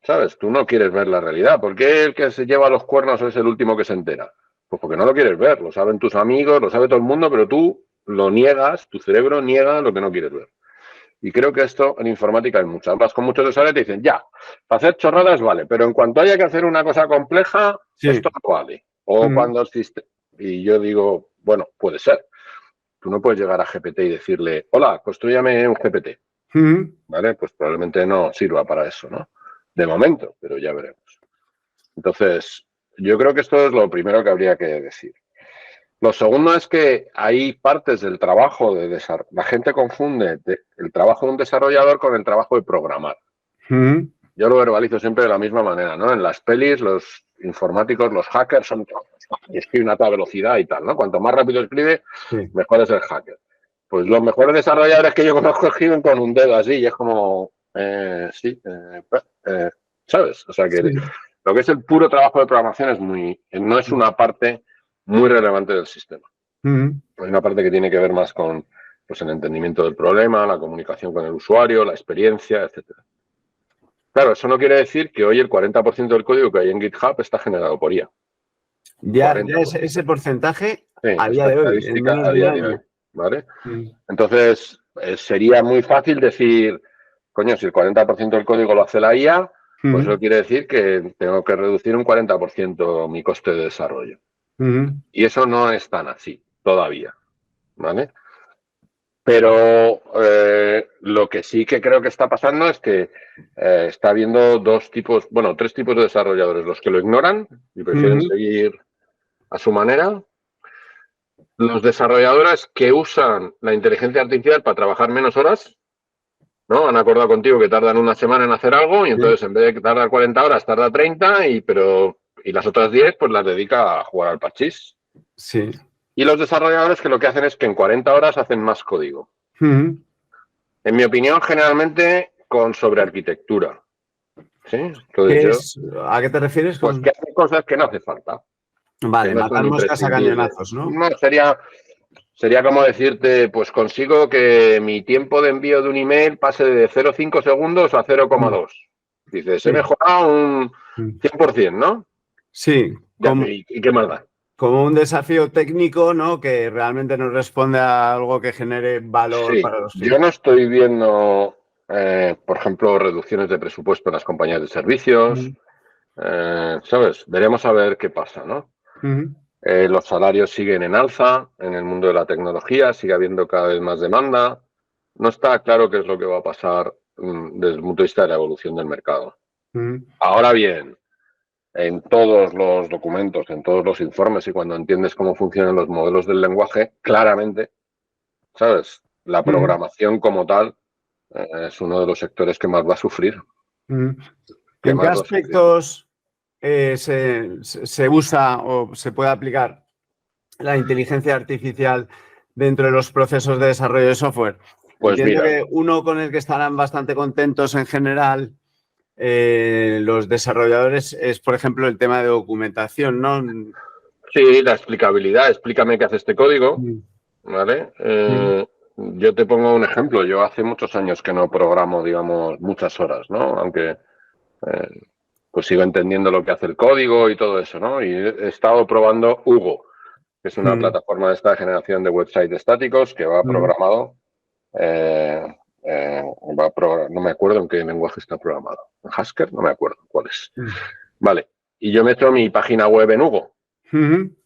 ¿Sabes? Tú no quieres ver la realidad. ¿Por qué el que se lleva los cuernos es el último que se entera? Pues porque no lo quieres ver. Lo saben tus amigos, lo sabe todo el mundo, pero tú lo niegas, tu cerebro niega lo que no quieres ver. Y creo que esto en informática hay mucho. Hablas con muchos desarrolladores y te dicen, ya, para hacer chorradas vale, pero en cuanto haya que hacer una cosa compleja, esto no vale. O cuando existe. Y yo digo, bueno, puede ser. Tú no puedes llegar a GPT y decirle, hola, construyame un GPT. ¿Vale? Pues probablemente no sirva para eso, ¿no? De momento, pero ya veremos. Entonces, yo creo que esto es lo primero que habría que decir. Lo segundo es que hay partes del trabajo de desarrollo. La gente confunde el trabajo de un desarrollador con el trabajo de programar. Yo lo verbalizo siempre de la misma manera, ¿no? En las pelis, los informáticos, los hackers son y escriben a toda velocidad y tal, ¿no? Cuanto más rápido escribe, mejor es el hacker. Pues los mejores desarrolladores que yo conozco escriben con un dedo así y es como, ¿sabes? O sea que lo que es el puro trabajo de programación no es una parte muy relevante del sistema. Hay una parte que tiene que ver más con pues, el entendimiento del problema, la comunicación con el usuario, la experiencia, etcétera. Claro, eso no quiere decir que hoy el 40% del código que hay en GitHub está generado por IA. Ya ese porcentaje a día de hoy. A día de hoy, ¿vale? Entonces, sería muy fácil decir, coño, si el 40% del código lo hace la IA, pues eso quiere decir que tengo que reducir un 40% mi coste de desarrollo. Y eso no es tan así todavía, ¿vale? Pero lo que sí que creo que está pasando es que está habiendo tres tipos de desarrolladores. Los que lo ignoran y prefieren seguir a su manera. Los desarrolladores que usan la inteligencia artificial para trabajar menos horas, ¿no? Han acordado contigo que tardan una semana en hacer algo y entonces en vez de tardar 40 horas, tarda 30 y las otras 10 pues las dedica a jugar al parchís. Sí. Y los desarrolladores que lo que hacen es que en 40 horas hacen más código. En mi opinión, generalmente con sobrearquitectura. ¿Sí? ¿A qué te refieres? Pues que hacen cosas que no hace falta. Vale, matar moscas a cañonazos, ¿no? No, sería como decirte, pues consigo que mi tiempo de envío de un email pase de 0,5 segundos a 0,2. Dices, he mejorado un 100%, ¿no? Sí. ¿Y qué más da? Como un desafío técnico, ¿no? Que realmente nos responde a algo que genere valor para los clientes. Yo no estoy viendo, por ejemplo, reducciones de presupuesto en las compañías de servicios. ¿Sabes? Veremos a ver qué pasa, ¿no? Los salarios siguen en alza en el mundo de la tecnología, sigue habiendo cada vez más demanda. No está claro qué es lo que va a pasar desde el punto de vista de la evolución del mercado. Ahora bien, en todos los documentos, en todos los informes y cuando entiendes cómo funcionan los modelos del lenguaje, claramente, ¿sabes? La programación como tal es uno de los sectores que más va a sufrir. ¿En qué aspectos se usa o se puede aplicar la inteligencia artificial dentro de los procesos de desarrollo de software? Pues entiendo que uno con el que estarán bastante contentos en general los desarrolladores es, por ejemplo, el tema de documentación, ¿no? Sí, la explicabilidad. Explícame qué hace este código, ¿vale? Yo te pongo un ejemplo. Yo hace muchos años que no programo, digamos, muchas horas, ¿no? Aunque pues sigo entendiendo lo que hace el código y todo eso, ¿no? Y he estado probando Hugo, que es una plataforma de esta generación de websites estáticos que va programado. No me acuerdo en qué lenguaje está programado. ¿En Haskell? No me acuerdo cuál es. Vale. Y yo meto mi página web en Hugo.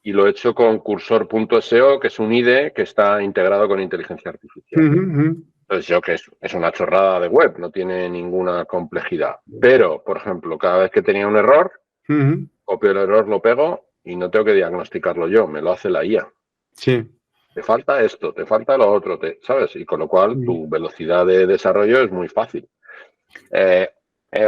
Y lo he hecho con cursor.seo, que es un IDE que está integrado con inteligencia artificial. Entonces yo que es una chorrada de web, no tiene ninguna complejidad. Pero, por ejemplo, cada vez que tenía un error, copio el error, lo pego y no tengo que diagnosticarlo yo, me lo hace la IA. Sí. Te falta esto, te falta lo otro, ¿sabes? Y con lo cual tu velocidad de desarrollo es muy fácil.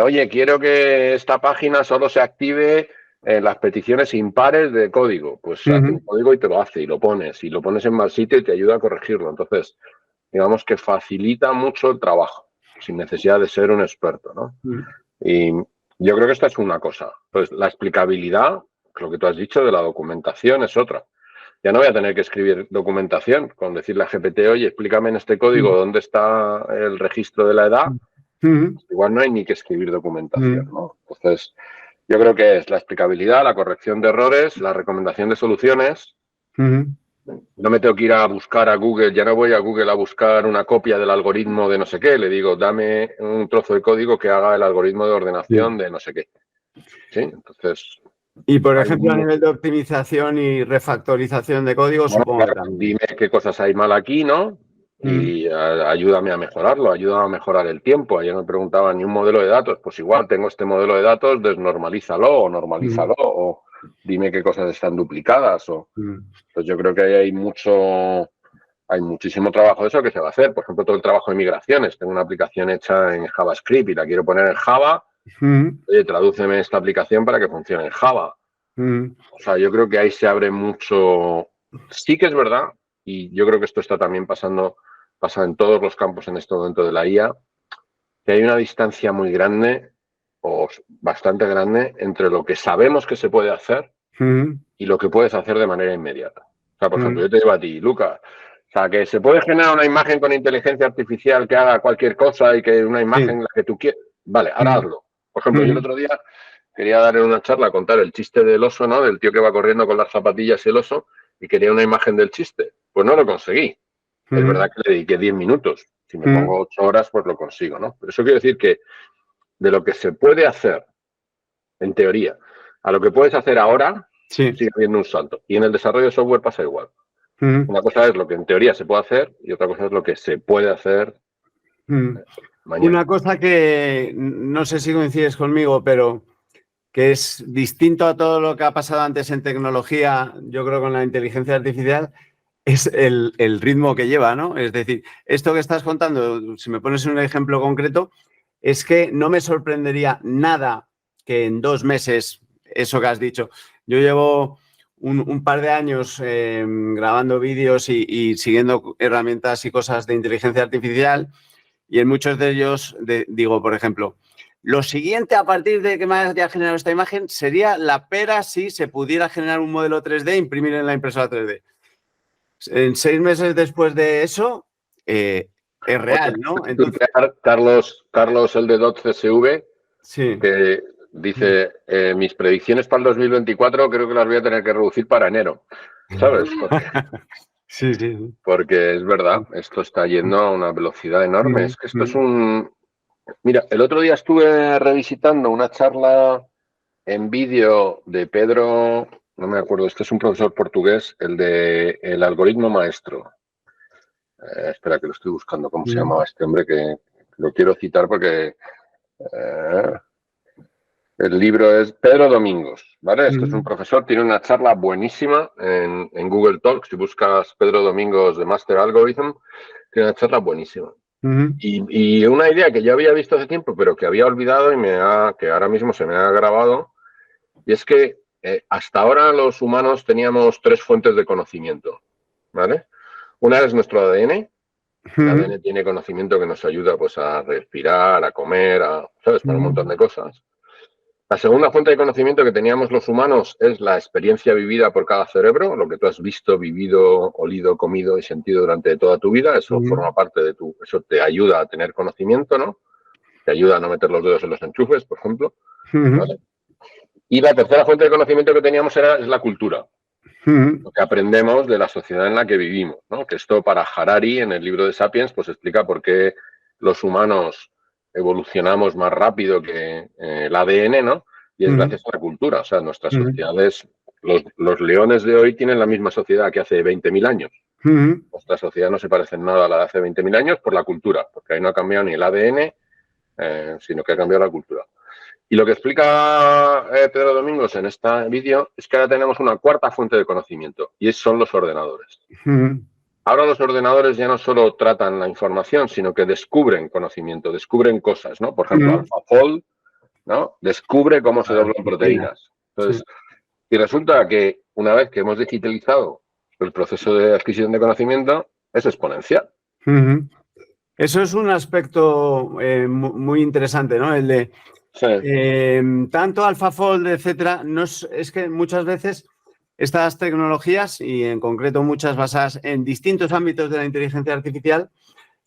Oye, quiero que esta página solo se active en las peticiones impares de código. Pues hace un código y te lo hace y lo pones en mal sitio y te ayuda a corregirlo. Entonces, digamos que facilita mucho el trabajo sin necesidad de ser un experto, ¿no? Y yo creo que esta es una cosa. Pues la explicabilidad, lo que tú has dicho de la documentación es otra. Ya no voy a tener que escribir documentación con decirle a GPT, oye, explícame en este código dónde está el registro de la edad. Igual no hay ni que escribir documentación, ¿no? Entonces, yo creo que es la explicabilidad, la corrección de errores, la recomendación de soluciones. No me tengo que ir a buscar a Google, ya no voy a Google a buscar una copia del algoritmo de no sé qué. Le digo, dame un trozo de código que haga el algoritmo de ordenación de no sé qué. ¿Sí? Entonces... Y, por ejemplo, a nivel de optimización y refactorización de código, supongo que también. Dime qué cosas hay mal aquí, ¿no? Y ayúdame a mejorarlo, ayúdame a mejorar el tiempo. Ayer me preguntaban, ¿ni un modelo de datos? Pues igual, tengo este modelo de datos, desnormalízalo o normalízalo. dime qué cosas están duplicadas. Pues yo creo que ahí hay muchísimo trabajo de eso que se va a hacer. Por ejemplo, todo el trabajo de migraciones. Tengo una aplicación hecha en JavaScript y la quiero poner en Java. Oye, tradúceme esta aplicación para que funcione en Java. O sea, yo creo que ahí se abre mucho. Sí que es verdad, y yo creo que esto está también pasa en todos los campos en este momento de la IA, que hay una distancia muy grande o bastante grande entre lo que sabemos que se puede hacer y lo que puedes hacer de manera inmediata. O sea, por ejemplo, yo te digo a ti, Lucas, o sea, que se puede generar una imagen con inteligencia artificial que haga cualquier cosa y que una imagen la que tú quieras. Vale, ahora hazlo. Por ejemplo, yo el otro día quería dar en una charla, contar el chiste del oso, ¿no? Del tío que va corriendo con las zapatillas y el oso, y quería una imagen del chiste. Pues no lo conseguí. Es verdad que le dediqué 10 minutos. Si me pongo 8 horas, pues lo consigo, ¿no? Pero eso quiere decir que de lo que se puede hacer, en teoría, a lo que puedes hacer ahora, sigue habiendo un salto. Y en el desarrollo de software pasa igual. Una cosa es lo que en teoría se puede hacer y otra cosa es lo que se puede hacer mañana. Una cosa que no sé si coincides conmigo, pero que es distinto a todo lo que ha pasado antes en tecnología, yo creo con la inteligencia artificial, es el ritmo que lleva, ¿no? Es decir, esto que estás contando, si me pones un ejemplo concreto, es que no me sorprendería nada que en 2 meses, eso que has dicho, yo llevo un par de años grabando vídeos y siguiendo herramientas y cosas de inteligencia artificial y en muchos de ellos digo, por ejemplo, lo siguiente a partir de que me haya generado esta imagen sería la pera si se pudiera generar un modelo 3D e imprimir en la impresora 3D. En 6 meses después de eso, es real, ¿no? Entonces, Carlos el de DOT CSV, que dice, mis predicciones para el 2024 creo que las voy a tener que reducir para enero, ¿sabes? Porque es verdad, esto está yendo a una velocidad enorme. Es que esto es un... Mira, el otro día estuve revisitando una charla en vídeo de Pedro, no me acuerdo, este es un profesor portugués, el de El algoritmo maestro. Espera que lo estoy buscando, ¿cómo se llamaba este hombre? Que lo quiero citar porque el libro es Pedro Domingos, ¿vale? Este es un profesor, tiene una charla buenísima en Google Talk. Si buscas Pedro Domingos de Master Algorithm, tiene una charla buenísima. Y una idea que yo había visto hace tiempo, pero que había olvidado y que ahora mismo se me ha grabado, y es que hasta ahora los humanos teníamos 3 fuentes de conocimiento, ¿vale? Una es nuestro ADN. El ADN tiene conocimiento que nos ayuda pues, a respirar, a comer, ¿sabes? Para un montón de cosas. La segunda fuente de conocimiento que teníamos los humanos es la experiencia vivida por cada cerebro, lo que tú has visto, vivido, olido, comido y sentido durante toda tu vida. Eso forma parte de eso te ayuda a tener conocimiento, ¿no? Te ayuda a no meter los dedos en los enchufes, por ejemplo. ¿Vale? Y la tercera fuente de conocimiento que teníamos es la cultura. Lo que aprendemos de la sociedad en la que vivimos, ¿no? Que esto para Harari, en el libro de Sapiens, pues explica por qué los humanos evolucionamos más rápido que el ADN, ¿no? Y es gracias a la cultura. O sea, nuestras sociedades, los leones de hoy tienen la misma sociedad que hace 20.000 años. Nuestra sociedad no se parece en nada a la de hace 20.000 años por la cultura, porque ahí no ha cambiado ni el ADN, sino que ha cambiado la cultura. Y lo que explica Pedro Domingos en este vídeo es que ahora tenemos una cuarta fuente de conocimiento, y son los ordenadores. Ahora los ordenadores ya no solo tratan la información, sino que descubren conocimiento, descubren cosas, ¿no? Por ejemplo, AlphaFold, ¿no? Descubre cómo se doblan proteínas. Entonces, y resulta que una vez que hemos digitalizado el proceso de adquisición de conocimiento, es exponencial. Eso es un aspecto muy interesante, ¿no? El de tanto AlphaFold, etcétera, es que muchas veces estas tecnologías, y en concreto muchas basadas en distintos ámbitos de la inteligencia artificial,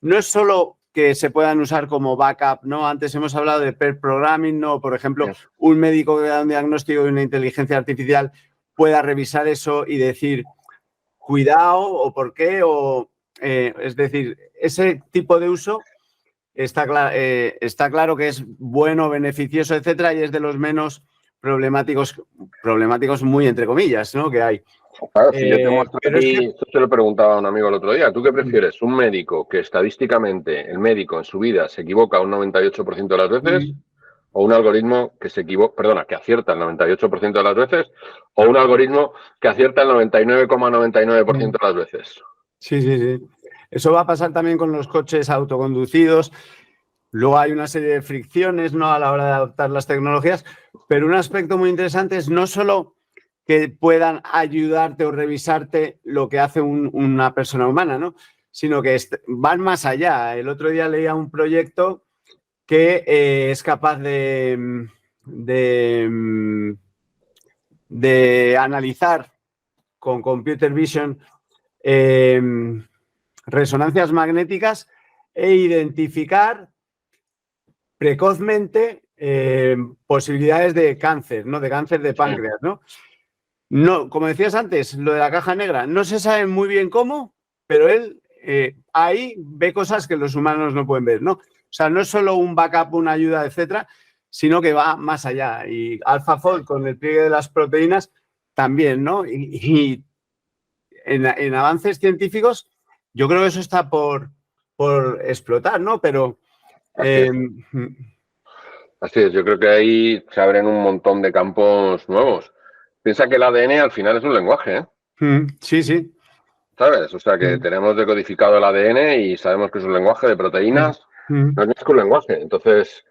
no es solo que se puedan usar como backup, ¿no? Antes hemos hablado de pair programming, ¿no? Por ejemplo, un médico que da un diagnóstico de una inteligencia artificial pueda revisar eso y decir, cuidado, o por qué, es decir, ese tipo de uso está claro que es bueno, beneficioso, etcétera, y es de los menos problemáticos muy entre comillas, ¿no? Que hay. Claro, si yo te muestro esto se lo preguntaba a un amigo el otro día. ¿Tú qué prefieres? ¿Un médico que estadísticamente el médico en su vida se equivoca un 98% de las veces? o un algoritmo que se equivoca, perdona, que acierta el 98% de las veces, o un algoritmo que acierta el 99,99% de las veces. Sí, sí, sí. Eso va a pasar también con los coches autoconducidos. Luego hay una serie de fricciones, ¿no?, a la hora de adoptar las tecnologías, pero un aspecto muy interesante es no solo que puedan ayudarte o revisarte lo que hace una persona humana, ¿no?, sino que van más allá. El otro día leía un proyecto que es capaz de analizar con computer vision resonancias magnéticas e identificar precozmente posibilidades de cáncer, ¿no?, de cáncer de páncreas, ¿no? No, como decías antes, lo de la caja negra, no se sabe muy bien cómo, pero él ahí ve cosas que los humanos no pueden ver, ¿no? O sea, no es solo un backup, una ayuda, etcétera, sino que va más allá. Y AlphaFold con el pliegue de las proteínas también, ¿no? Y en avances científicos, yo creo que eso está por explotar, ¿no? Pero Así es, yo creo que ahí se abren un montón de campos nuevos. Piensa que el ADN al final es un lenguaje, ¿eh? Sí, sí. ¿Sabes? O sea, que tenemos decodificado el ADN y sabemos que es un lenguaje de proteínas, no es más que un lenguaje. Entonces,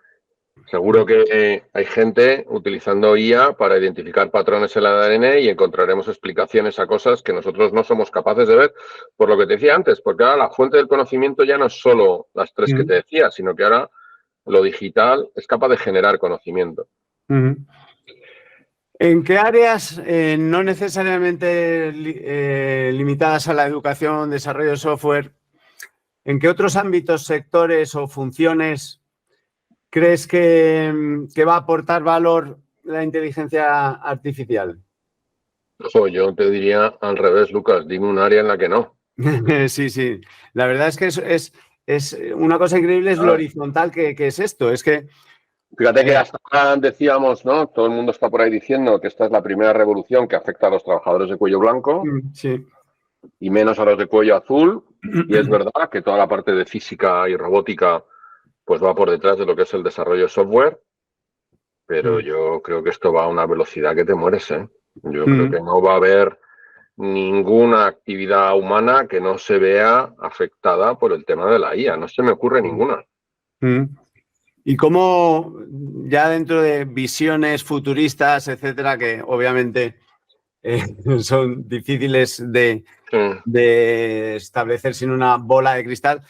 seguro que hay gente utilizando IA para identificar patrones en el ADN y encontraremos explicaciones a cosas que nosotros no somos capaces de ver, por lo que te decía antes, porque ahora la fuente del conocimiento ya no es solo las tres que te decía, sino que ahora lo digital es capaz de generar conocimiento. ¿En qué áreas, no necesariamente limitadas a la educación, desarrollo de software, en qué otros ámbitos, sectores o funciones crees que va a aportar valor la inteligencia artificial? Ojo, yo te diría al revés, Lucas, dime un área en la que no. Sí, sí. La verdad es que es una cosa increíble, es lo horizontal que es esto. Es que fíjate que hasta ahora decíamos, ¿no? Todo el mundo está por ahí diciendo que esta es la primera revolución que afecta a los trabajadores de cuello blanco sí. y menos a los de cuello azul. Y es verdad que toda la parte de física y robótica pues va por detrás de lo que es el desarrollo de software. Pero yo creo que esto va a una velocidad que te mueres, ¿eh? Yo creo que no va a haber ninguna actividad humana que no se vea afectada por el tema de la IA. No se me ocurre ninguna. Y cómo, ya dentro de visiones futuristas, etcétera, que obviamente son difíciles de establecer sin una bola de cristal,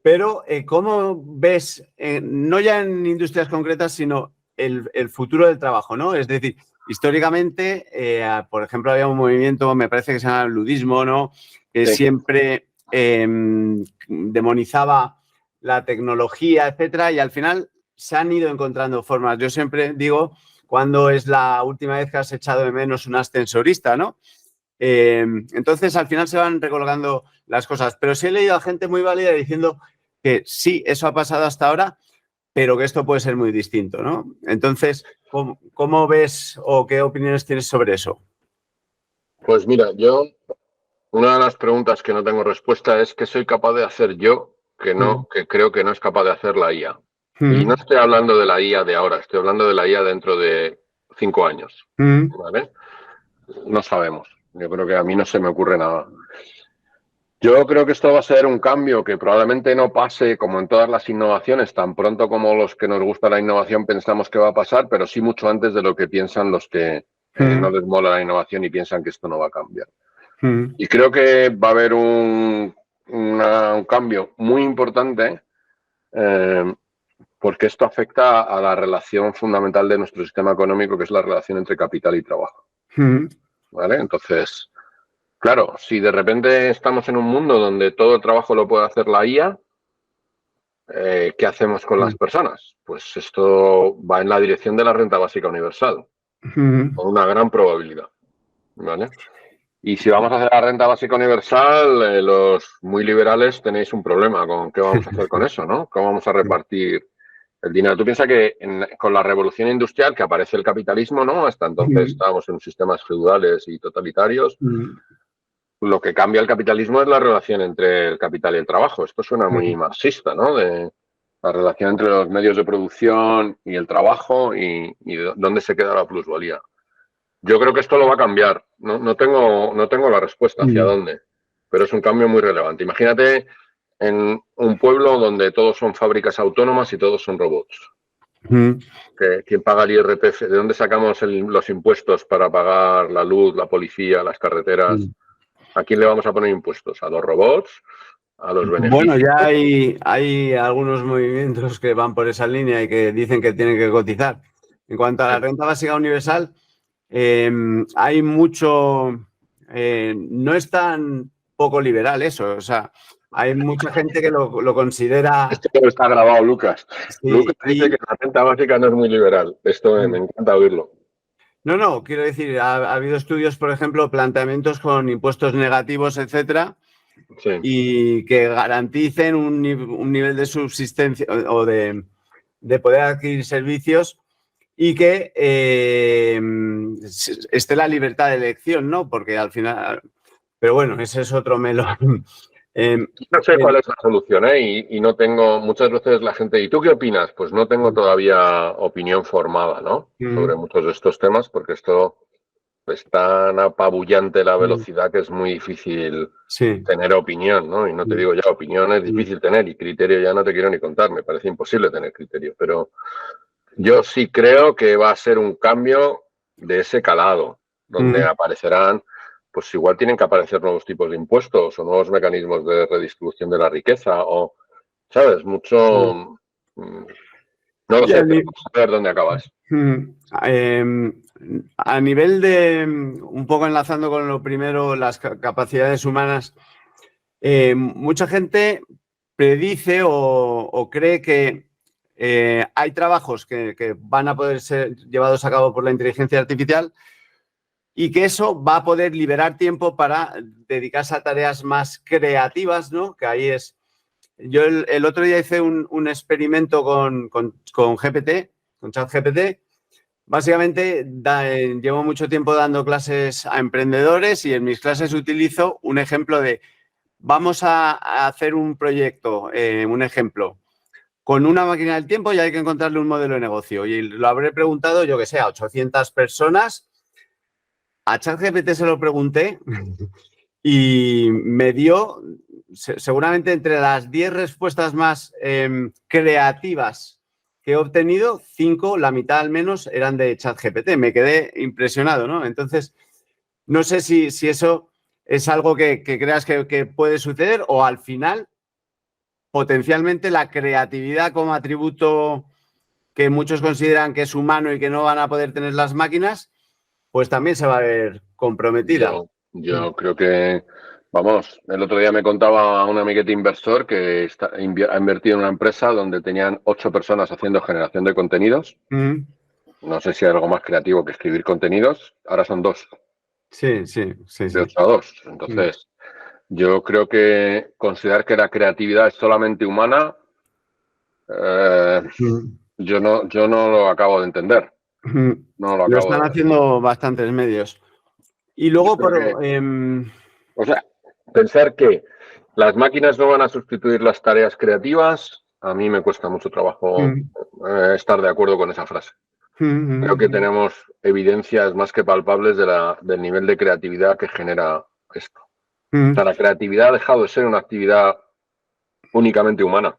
pero ¿cómo ves, no ya en industrias concretas, sino el futuro del trabajo, ¿no? Es decir, históricamente, por ejemplo, había un movimiento, me parece que se llama ludismo, ¿no?, que siempre demonizaba la tecnología, etcétera, y al final se han ido encontrando formas. Yo siempre digo, ¿cuándo es la última vez que has echado de menos un ascensorista, no? Entonces, al final se van recolocando las cosas. Pero sí he leído a gente muy válida diciendo que sí, eso ha pasado hasta ahora, pero que esto puede ser muy distinto, ¿no? Entonces, ¿cómo ves o qué opiniones tienes sobre eso? Pues mira, yo, una de las preguntas que no tengo respuesta es ¿qué soy capaz de hacer yo que creo que no es capaz de hacer la IA? Y no estoy hablando de la IA de ahora, estoy hablando de la IA dentro de 5 años. ¿Vale? No sabemos. Yo creo que a mí no se me ocurre nada. Yo creo que esto va a ser un cambio que probablemente no pase como en todas las innovaciones, tan pronto como los que nos gusta la innovación pensamos que va a pasar, pero sí mucho antes de lo que piensan los que no les mola la innovación y piensan que esto no va a cambiar. Y creo que va a haber un cambio muy importante porque esto afecta a la relación fundamental de nuestro sistema económico, que es la relación entre capital y trabajo. ¿Vale? Entonces, claro, si de repente estamos en un mundo donde todo el trabajo lo puede hacer la IA, ¿qué hacemos con las personas? Pues esto va en la dirección de la renta básica universal, con una gran probabilidad. ¿Vale? Y si vamos a hacer la renta básica universal, los muy liberales tenéis un problema con qué vamos a hacer con eso, ¿no? ¿Cómo vamos a repartir el dinero? Tú piensas que con la revolución industrial que aparece el capitalismo, ¿no? Hasta entonces estábamos en sistemas feudales y totalitarios. Lo que cambia el capitalismo es la relación entre el capital y el trabajo. Esto suena muy marxista, ¿no? La relación entre los medios de producción y el trabajo y dónde se queda la plusvalía. Yo creo que esto lo va a cambiar. No tengo la respuesta hacia dónde, pero es un cambio muy relevante. Imagínate en un pueblo donde todos son fábricas autónomas y todos son robots. ¿Quién paga el IRPF? ¿De dónde sacamos los impuestos para pagar la luz, la policía, las carreteras? ¿A quién le vamos a poner impuestos? ¿A los robots? ¿A los beneficios? Bueno, ya hay algunos movimientos que van por esa línea y que dicen que tienen que cotizar. En cuanto a la renta básica universal, hay mucho... no es tan poco liberal eso, o sea, hay mucha gente que lo considera... Esto está grabado, Lucas. Sí, Lucas dice que la renta básica no es muy liberal. Esto me encanta oírlo. No, quiero decir, ha habido estudios, por ejemplo, planteamientos con impuestos negativos, etcétera, Sí. y que garanticen un nivel de subsistencia o de poder adquirir servicios y que esté la libertad de elección, ¿no? Porque al final... Pero bueno, ese es otro melón. No sé cuál es la solución, ¿eh? Y no tengo, muchas veces la gente, ¿y tú qué opinas? Pues no tengo todavía opinión formada, ¿no? Sobre muchos de estos temas, porque esto es tan apabullante la velocidad que es muy difícil tener opinión, ¿no? Y no te digo ya, opinión es difícil tener y criterio ya no te quiero ni contar, me parece imposible tener criterio, pero yo sí creo que va a ser un cambio de ese calado, donde aparecerán, pues igual tienen que aparecer nuevos tipos de impuestos o nuevos mecanismos de redistribución de la riqueza o, ¿sabes? Mucho... No lo sé, pero vamos a ver dónde acabas. A nivel de, un poco enlazando con lo primero, las capacidades humanas, mucha gente predice o cree que hay trabajos que van a poder ser llevados a cabo por la inteligencia artificial y que eso va a poder liberar tiempo para dedicarse a tareas más creativas, ¿no? Que ahí es... Yo el otro día hice un experimento con GPT, con ChatGPT. Básicamente, llevo mucho tiempo dando clases a emprendedores y en mis clases utilizo un ejemplo de vamos a hacer un proyecto, un ejemplo, con una máquina del tiempo y hay que encontrarle un modelo de negocio. Y lo habré preguntado, yo que sé, a 800 personas. A ChatGPT se lo pregunté y me dio seguramente entre las 10 respuestas más creativas que he obtenido, 5, la mitad al menos, eran de ChatGPT. Me quedé impresionado, ¿no? Entonces, no sé si eso es algo que creas que puede suceder o al final, potencialmente, la creatividad como atributo que muchos consideran que es humano y que no van a poder tener las máquinas, pues también se va a ver comprometida. Yo creo que, vamos, el otro día me contaba un amiguete inversor que ha invertido en una empresa donde tenían 8 personas haciendo generación de contenidos. No sé si hay algo más creativo que escribir contenidos. Ahora son 2. Sí. De 8 a 2. Entonces, yo creo que considerar que la creatividad es solamente humana, yo no lo acabo de entender. No lo acabo están haciendo bastantes medios. Y luego, o sea, pensar que las máquinas no van a sustituir las tareas creativas, a mí me cuesta mucho trabajo estar de acuerdo con esa frase. Creo que tenemos evidencias más que palpables del nivel de creatividad que genera esto. O sea, la creatividad ha dejado de ser una actividad únicamente humana.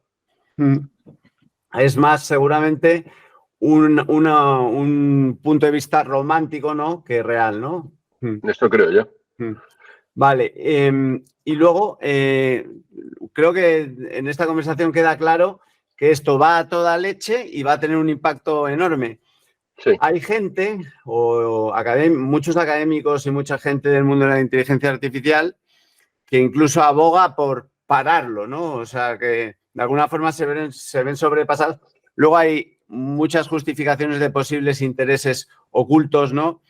Es más, seguramente, un punto de vista romántico, ¿no? Que real, ¿no? Esto creo yo. Vale. Y luego, creo que en esta conversación queda claro que esto va a toda leche y va a tener un impacto enorme. Sí. Hay gente, muchos académicos y mucha gente del mundo de la inteligencia artificial que incluso aboga por pararlo, ¿no? O sea, que de alguna forma se ven sobrepasados. Luego hay muchas justificaciones de posibles intereses ocultos, ¿no?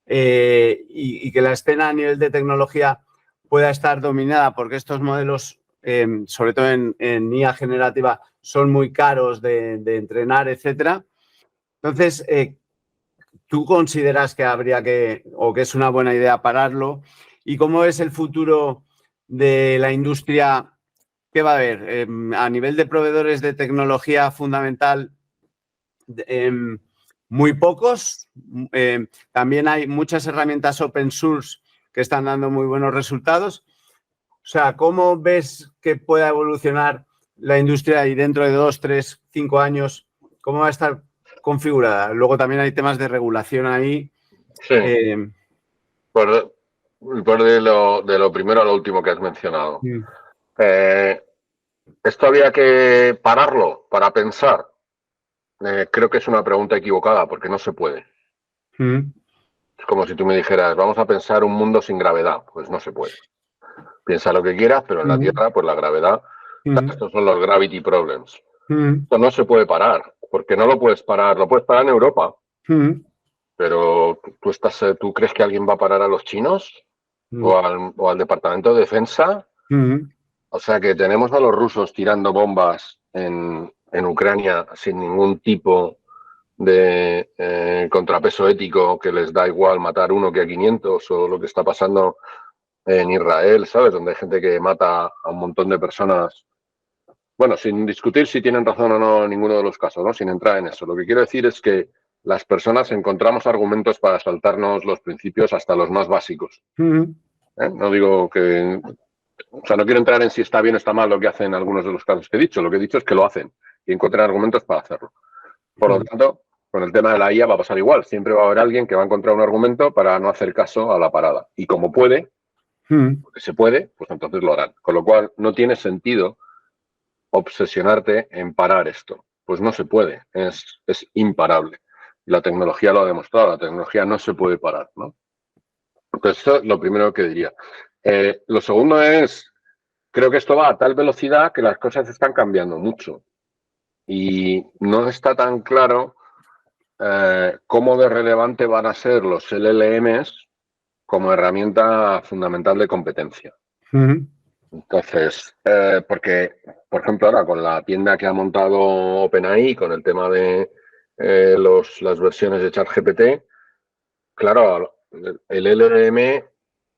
Y que la escena a nivel de tecnología pueda estar dominada porque estos modelos, sobre todo en IA generativa, son muy caros de entrenar, etcétera. Entonces, ¿tú consideras que habría o que es una buena idea pararlo? ¿Y cómo es el futuro de la industria ¿qué va a haber? A nivel de proveedores de tecnología fundamental, muy pocos. También hay muchas herramientas open source que están dando muy buenos resultados. O sea, ¿cómo ves que pueda evolucionar la industria y dentro de 2, 3, 5 años, cómo va a estar configurada? Luego también hay temas de regulación ahí. Sí. Por de lo primero a lo último que has mencionado. Esto había que pararlo para pensar. Creo que es una pregunta equivocada porque no se puede. Es como si tú me dijeras, vamos a pensar un mundo sin gravedad. Pues no se puede. Piensa lo que quieras, pero en la Tierra, pues la gravedad, estos son los gravity problems. Esto no se puede parar, porque no lo puedes parar. Lo puedes parar en Europa, pero ¿tú crees que alguien va a parar a los chinos? ¿O al Departamento de Defensa? O sea que tenemos a los rusos tirando bombas en Ucrania sin ningún tipo de contrapeso ético, que les da igual matar uno que a 500, o lo que está pasando en Israel, ¿sabes? Donde hay gente que mata a un montón de personas. Bueno, sin discutir si tienen razón o no en ninguno de los casos, ¿no? Sin entrar en eso. Lo que quiero decir es que las personas encontramos argumentos para saltarnos los principios hasta los más básicos. No digo que... O sea, no quiero entrar en si está bien o está mal lo que hacen algunos de los casos que he dicho. Lo que he dicho es que lo hacen y encuentran argumentos para hacerlo. Por lo tanto, con el tema de la IA va a pasar igual. Siempre va a haber alguien que va a encontrar un argumento para no hacer caso a la parada. Y como puede, porque se puede, pues entonces lo harán. Con lo cual, no tiene sentido obsesionarte en parar esto. Pues no se puede, es imparable. Y la tecnología lo ha demostrado, la tecnología no se puede parar, ¿no? Entonces, eso es lo primero que diría. Lo segundo es, creo que esto va a tal velocidad que las cosas están cambiando mucho. Y no está tan claro cómo de relevante van a ser los LLMs como herramienta fundamental de competencia. Entonces, porque, por ejemplo, ahora con la tienda que ha montado OpenAI, con el tema de las versiones de ChatGPT, claro, el LLM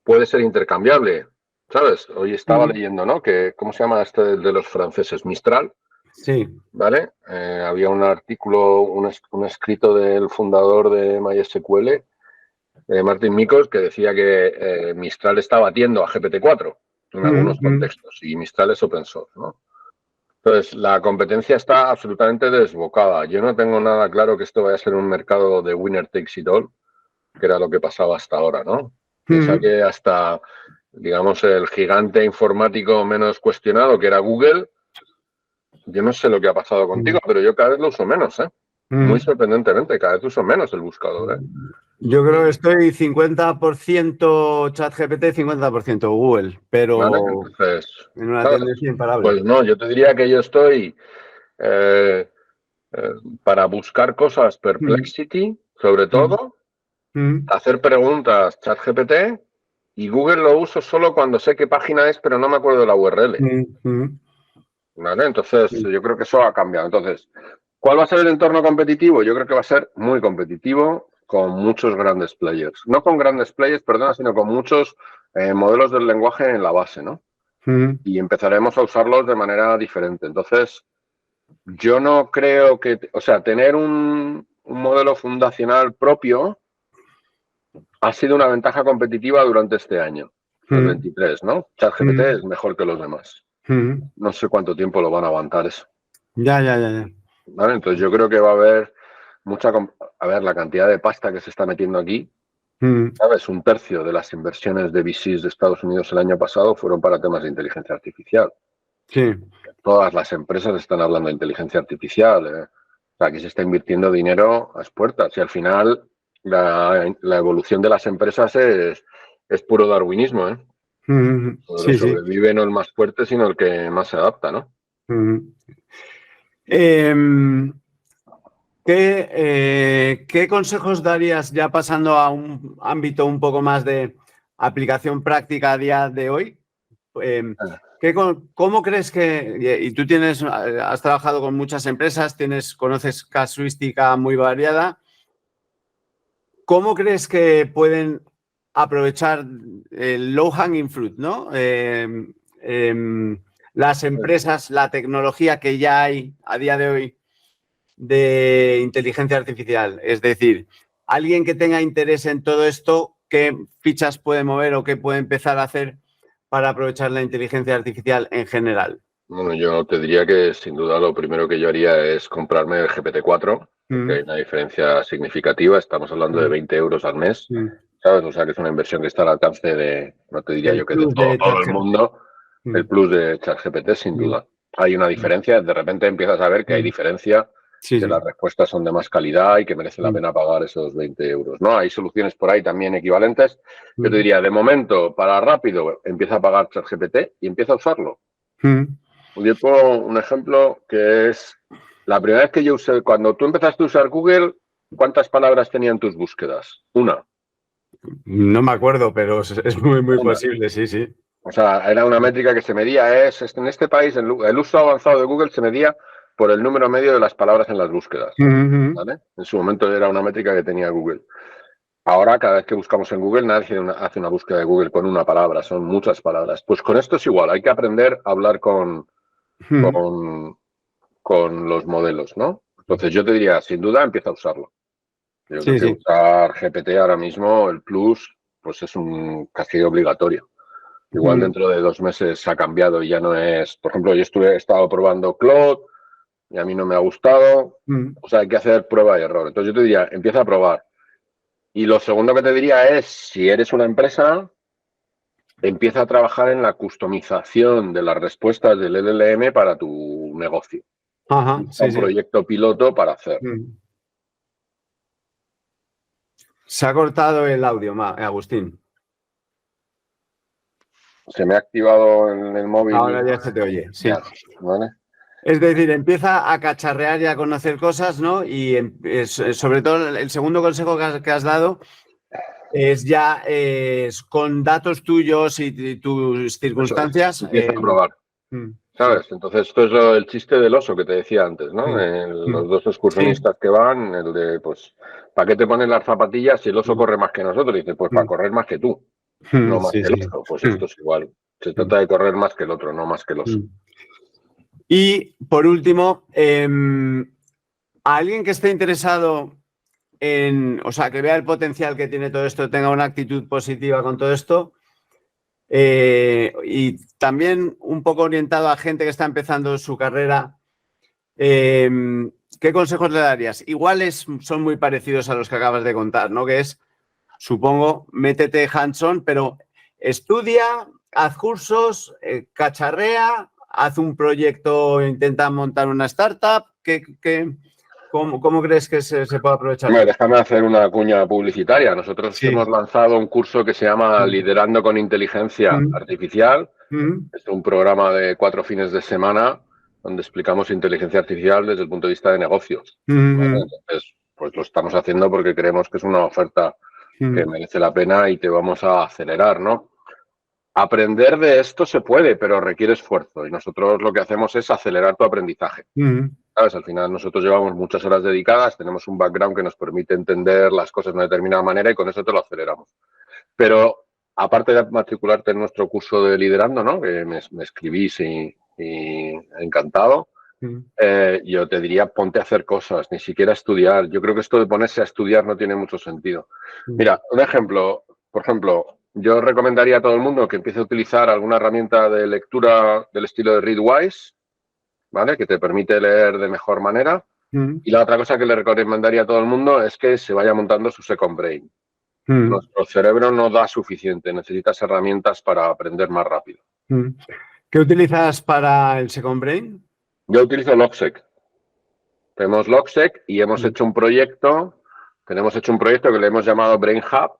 puede ser intercambiable, ¿sabes? Hoy estaba leyendo, ¿no? Que, ¿cómo se llama este de los franceses? Mistral. Sí. ¿Vale? Había un artículo, un escrito del fundador de MySQL, Martin Mickels, que decía que Mistral está batiendo a GPT-4 en algunos contextos, y Mistral es open source, ¿no? Entonces, la competencia está absolutamente desbocada. Yo no tengo nada claro que esto vaya a ser un mercado de winner takes it all, que era lo que pasaba hasta ahora, ¿no? Piensa que hasta, digamos, el gigante informático menos cuestionado, que era Google, yo no sé lo que ha pasado contigo, pero yo cada vez lo uso menos, ¿eh? Muy sorprendentemente, cada vez uso menos el buscador, ¿eh? Yo creo que estoy 50% ChatGPT, 50% Google, pero ¿Vale? Entonces, en una ¿sabes? tendencia imparable. Pues no, yo te diría que yo estoy para buscar cosas Perplexity, sobre todo, hacer preguntas ChatGPT, y Google lo uso solo cuando sé qué página es, pero no me acuerdo de la URL. ¿Vale? Entonces, yo creo que eso ha cambiado. Entonces, ¿cuál va a ser el entorno competitivo? Yo creo que va a ser muy competitivo, con muchos grandes players. No con grandes players, perdona, sino con muchos modelos del lenguaje en la base, ¿no? Y empezaremos a usarlos de manera diferente. Entonces, yo no creo que... O sea, tener un modelo fundacional propio ha sido una ventaja competitiva durante este año, el 23, ¿no? ChatGPT es mejor que los demás. No sé cuánto tiempo lo van a aguantar eso. Ya. ¿Vale? Entonces yo creo que va a haber mucha... A ver, la cantidad de pasta que se está metiendo aquí, ¿sabes? 1/3 de las inversiones de VCs de Estados Unidos el año pasado fueron para temas de inteligencia artificial. Sí. Todas las empresas están hablando de inteligencia artificial. O sea, aquí se está invirtiendo dinero a las puertas. Y al final la evolución de las empresas es puro darwinismo, ¿eh? Sí, sí. Sobrevive no el más fuerte, sino el que más se adapta, ¿no? ¿Qué consejos darías, ya pasando a un ámbito un poco más de aplicación práctica a día de hoy? ¿Cómo crees que, y tú has trabajado con muchas empresas, conoces casuística muy variada, ¿cómo crees que pueden aprovechar el low hanging fruit, ¿no? las empresas, la tecnología que ya hay a día de hoy de inteligencia artificial? Es decir, alguien que tenga interés en todo esto, ¿qué fichas puede mover o qué puede empezar a hacer para aprovechar la inteligencia artificial en general? Bueno, yo te diría que sin duda lo primero que yo haría es comprarme el GPT-4, porque hay una diferencia significativa. Estamos hablando de 20 euros al mes, ¿sabes? O sea, que es una inversión que está al alcance de, no te diría El yo que de plus de todo el ChatGPT. mundo, el plus de ChatGPT, sin duda. Hay una diferencia, de repente empiezas a ver que hay diferencia, Sí, que sí. las respuestas son de más calidad y que merece la pena pagar esos 20 euros, ¿no? Hay soluciones por ahí también equivalentes. Yo te diría, de momento, para rápido, empieza a pagar ChatGPT y empieza a usarlo. Yo pongo un ejemplo que es la primera vez que yo usé, cuando tú empezaste a usar Google, ¿cuántas palabras tenían tus búsquedas? Una. No me acuerdo, pero es muy, muy Una. posible, sí, sí. O sea, era una métrica que se medía, en este país el uso avanzado de Google se medía por el número medio de las palabras en las búsquedas, ¿vale? En su momento era una métrica que tenía Google. Ahora, cada vez que buscamos en Google, nadie hace una búsqueda de Google con una palabra, son muchas palabras. Pues con esto es igual, hay que aprender a hablar con los modelos, ¿no? Entonces yo te diría, sin duda, empieza a usarlo. Yo creo Sí, que sí. usar GPT ahora mismo, el Plus, pues es un casi obligatorio. Igual dentro de 2 meses ha cambiado y ya no es... Por ejemplo, yo he estado probando Claude y a mí no me ha gustado. O sea, hay que hacer prueba y error. Entonces yo te diría, empieza a probar. Y lo segundo que te diría es, si eres una empresa, empieza a trabajar en la customización de las respuestas del LLM para tu negocio. Ajá, sí, Un sí. proyecto piloto para hacer. Se ha cortado el audio, Agustín. Se me ha activado en el móvil. Ahora ya se te oye, sí. Ya, ¿vale? Es decir, empieza a cacharrear y a conocer cosas, ¿no? Y sobre todo el segundo consejo que has dado es ya con datos tuyos y tus circunstancias. Empieza a probar. ¿Sabes? Sí. Entonces, esto es el chiste del oso que te decía antes, ¿no? Los dos excursionistas que van, el de, pues, ¿para qué te ponen las zapatillas si el oso corre más que nosotros? Y dice, pues para correr más que tú, no más Sí, que el sí. oso. Pues esto es igual. Se trata de correr más que el otro, no más que el oso. Y, por último, a alguien que esté interesado o sea, que vea el potencial que tiene todo esto, tenga una actitud positiva con todo esto, y también un poco orientado a gente que está empezando su carrera, ¿qué consejos le darías? Iguales son muy parecidos a los que acabas de contar, ¿no? Que es, supongo, métete hands-on, pero estudia, haz cursos, cacharrea, haz un proyecto, intenta montar una startup. ¿Cómo crees que se puede aprovechar todo? Déjame hacer una cuña publicitaria. Nosotros Sí. hemos lanzado un curso que se llama Liderando con Inteligencia Artificial. Es un programa de 4 fines de semana donde explicamos inteligencia artificial desde el punto de vista de negocios. ¿Vale? Entonces, pues lo estamos haciendo porque creemos que es una oferta que merece la pena y te vamos a acelerar, ¿no? Aprender de esto se puede, pero requiere esfuerzo y nosotros lo que hacemos es acelerar tu aprendizaje. ¿Sabes? Al final nosotros llevamos muchas horas dedicadas, tenemos un background que nos permite entender las cosas de una determinada manera y con eso te lo aceleramos. Pero aparte de matricularte en nuestro curso de liderando, ¿no? Que me escribís y encantado, yo te diría ponte a hacer cosas, ni siquiera estudiar. Yo creo que esto de ponerse a estudiar no tiene mucho sentido. Mira, un ejemplo, por ejemplo, yo recomendaría a todo el mundo que empiece a utilizar alguna herramienta de lectura del estilo de Readwise, ¿vale? Que te permite leer de mejor manera. Y la otra cosa que le recomendaría a todo el mundo es que se vaya montando su second brain. Nuestro cerebro no da suficiente, necesitas herramientas para aprender más rápido. ¿Qué utilizas para el Second Brain? Yo utilizo Logseq. Tenemos Logseq y hemos hecho un proyecto, que le hemos llamado Brain Hub,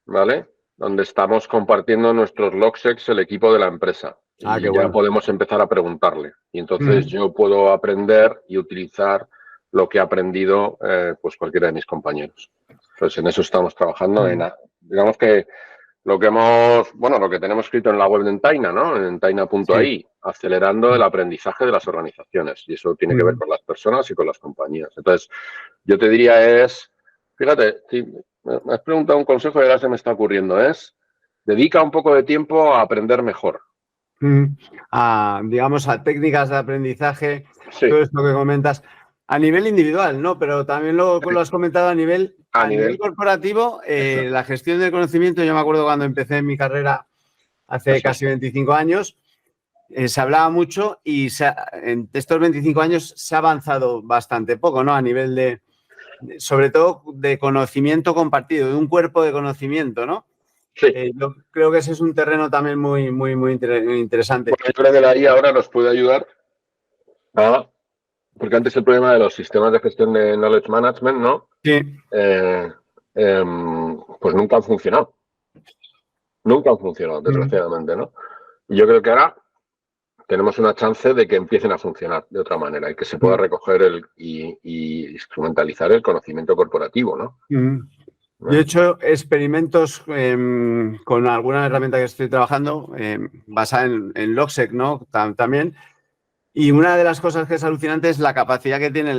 ¿vale? Donde estamos compartiendo nuestros Logseqs el equipo de la empresa. Y ya bueno. podemos empezar a preguntarle. Y entonces yo puedo aprender y utilizar lo que ha aprendido pues cualquiera de mis compañeros. Entonces en eso estamos trabajando. Digamos que lo que tenemos escrito en la web de Entaina, ¿no? En entaina.ai, acelerando el aprendizaje de las organizaciones. Y eso tiene que ver con las personas y con las compañías. Entonces, yo te diría fíjate, si me has preguntado un consejo y ahora se me está ocurriendo, dedica un poco de tiempo a aprender mejor. digamos, a técnicas de aprendizaje, Sí. todo esto que comentas, a nivel individual, ¿no? Pero también lo has comentado a nivel corporativo, la gestión del conocimiento. Yo me acuerdo cuando empecé mi carrera hace casi 25 años, se hablaba mucho y en estos 25 años se ha avanzado bastante poco, ¿no? A nivel sobre todo de conocimiento compartido, de un cuerpo de conocimiento, ¿no? Sí. Yo creo que ese es un terreno también muy interesante. Bueno, yo creo que la IA ahora nos puede ayudar porque antes el problema de los sistemas de gestión de knowledge management, ¿no? Sí. Pues nunca han funcionado. Nunca han funcionado, desgraciadamente, ¿no? Y yo creo que ahora tenemos una chance de que empiecen a funcionar de otra manera y que se pueda recoger y instrumentalizar el conocimiento corporativo, ¿no? Yo he hecho experimentos con alguna herramienta que estoy trabajando basada en Logseq, ¿no? También. Y una de las cosas que es alucinante es la capacidad que tiene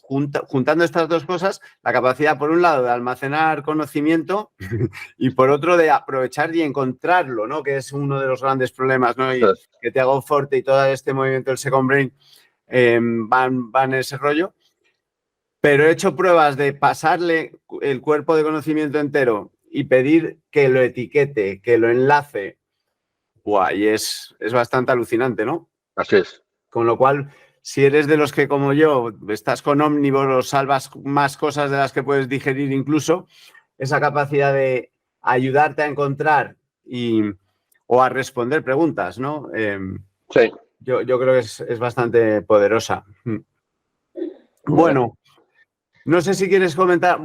juntando estas dos cosas, la capacidad, por un lado, de almacenar conocimiento y, por otro, de aprovechar y encontrarlo, ¿no? Que es uno de los grandes problemas, ¿no? Y que Thiago Forte y todo este movimiento del Second Brain van en ese rollo. Pero he hecho pruebas de pasarle el cuerpo de conocimiento entero y pedir que lo etiquete, que lo enlace. ¡Buah! Y es bastante alucinante, ¿no? Así es. Con lo cual, si eres de los que, como yo, estás con Omnivore o salvas más cosas de las que puedes digerir incluso, esa capacidad de ayudarte a encontrar o a responder preguntas, ¿no? Sí. Yo creo que es bastante poderosa. Bueno, no sé si quieres comentar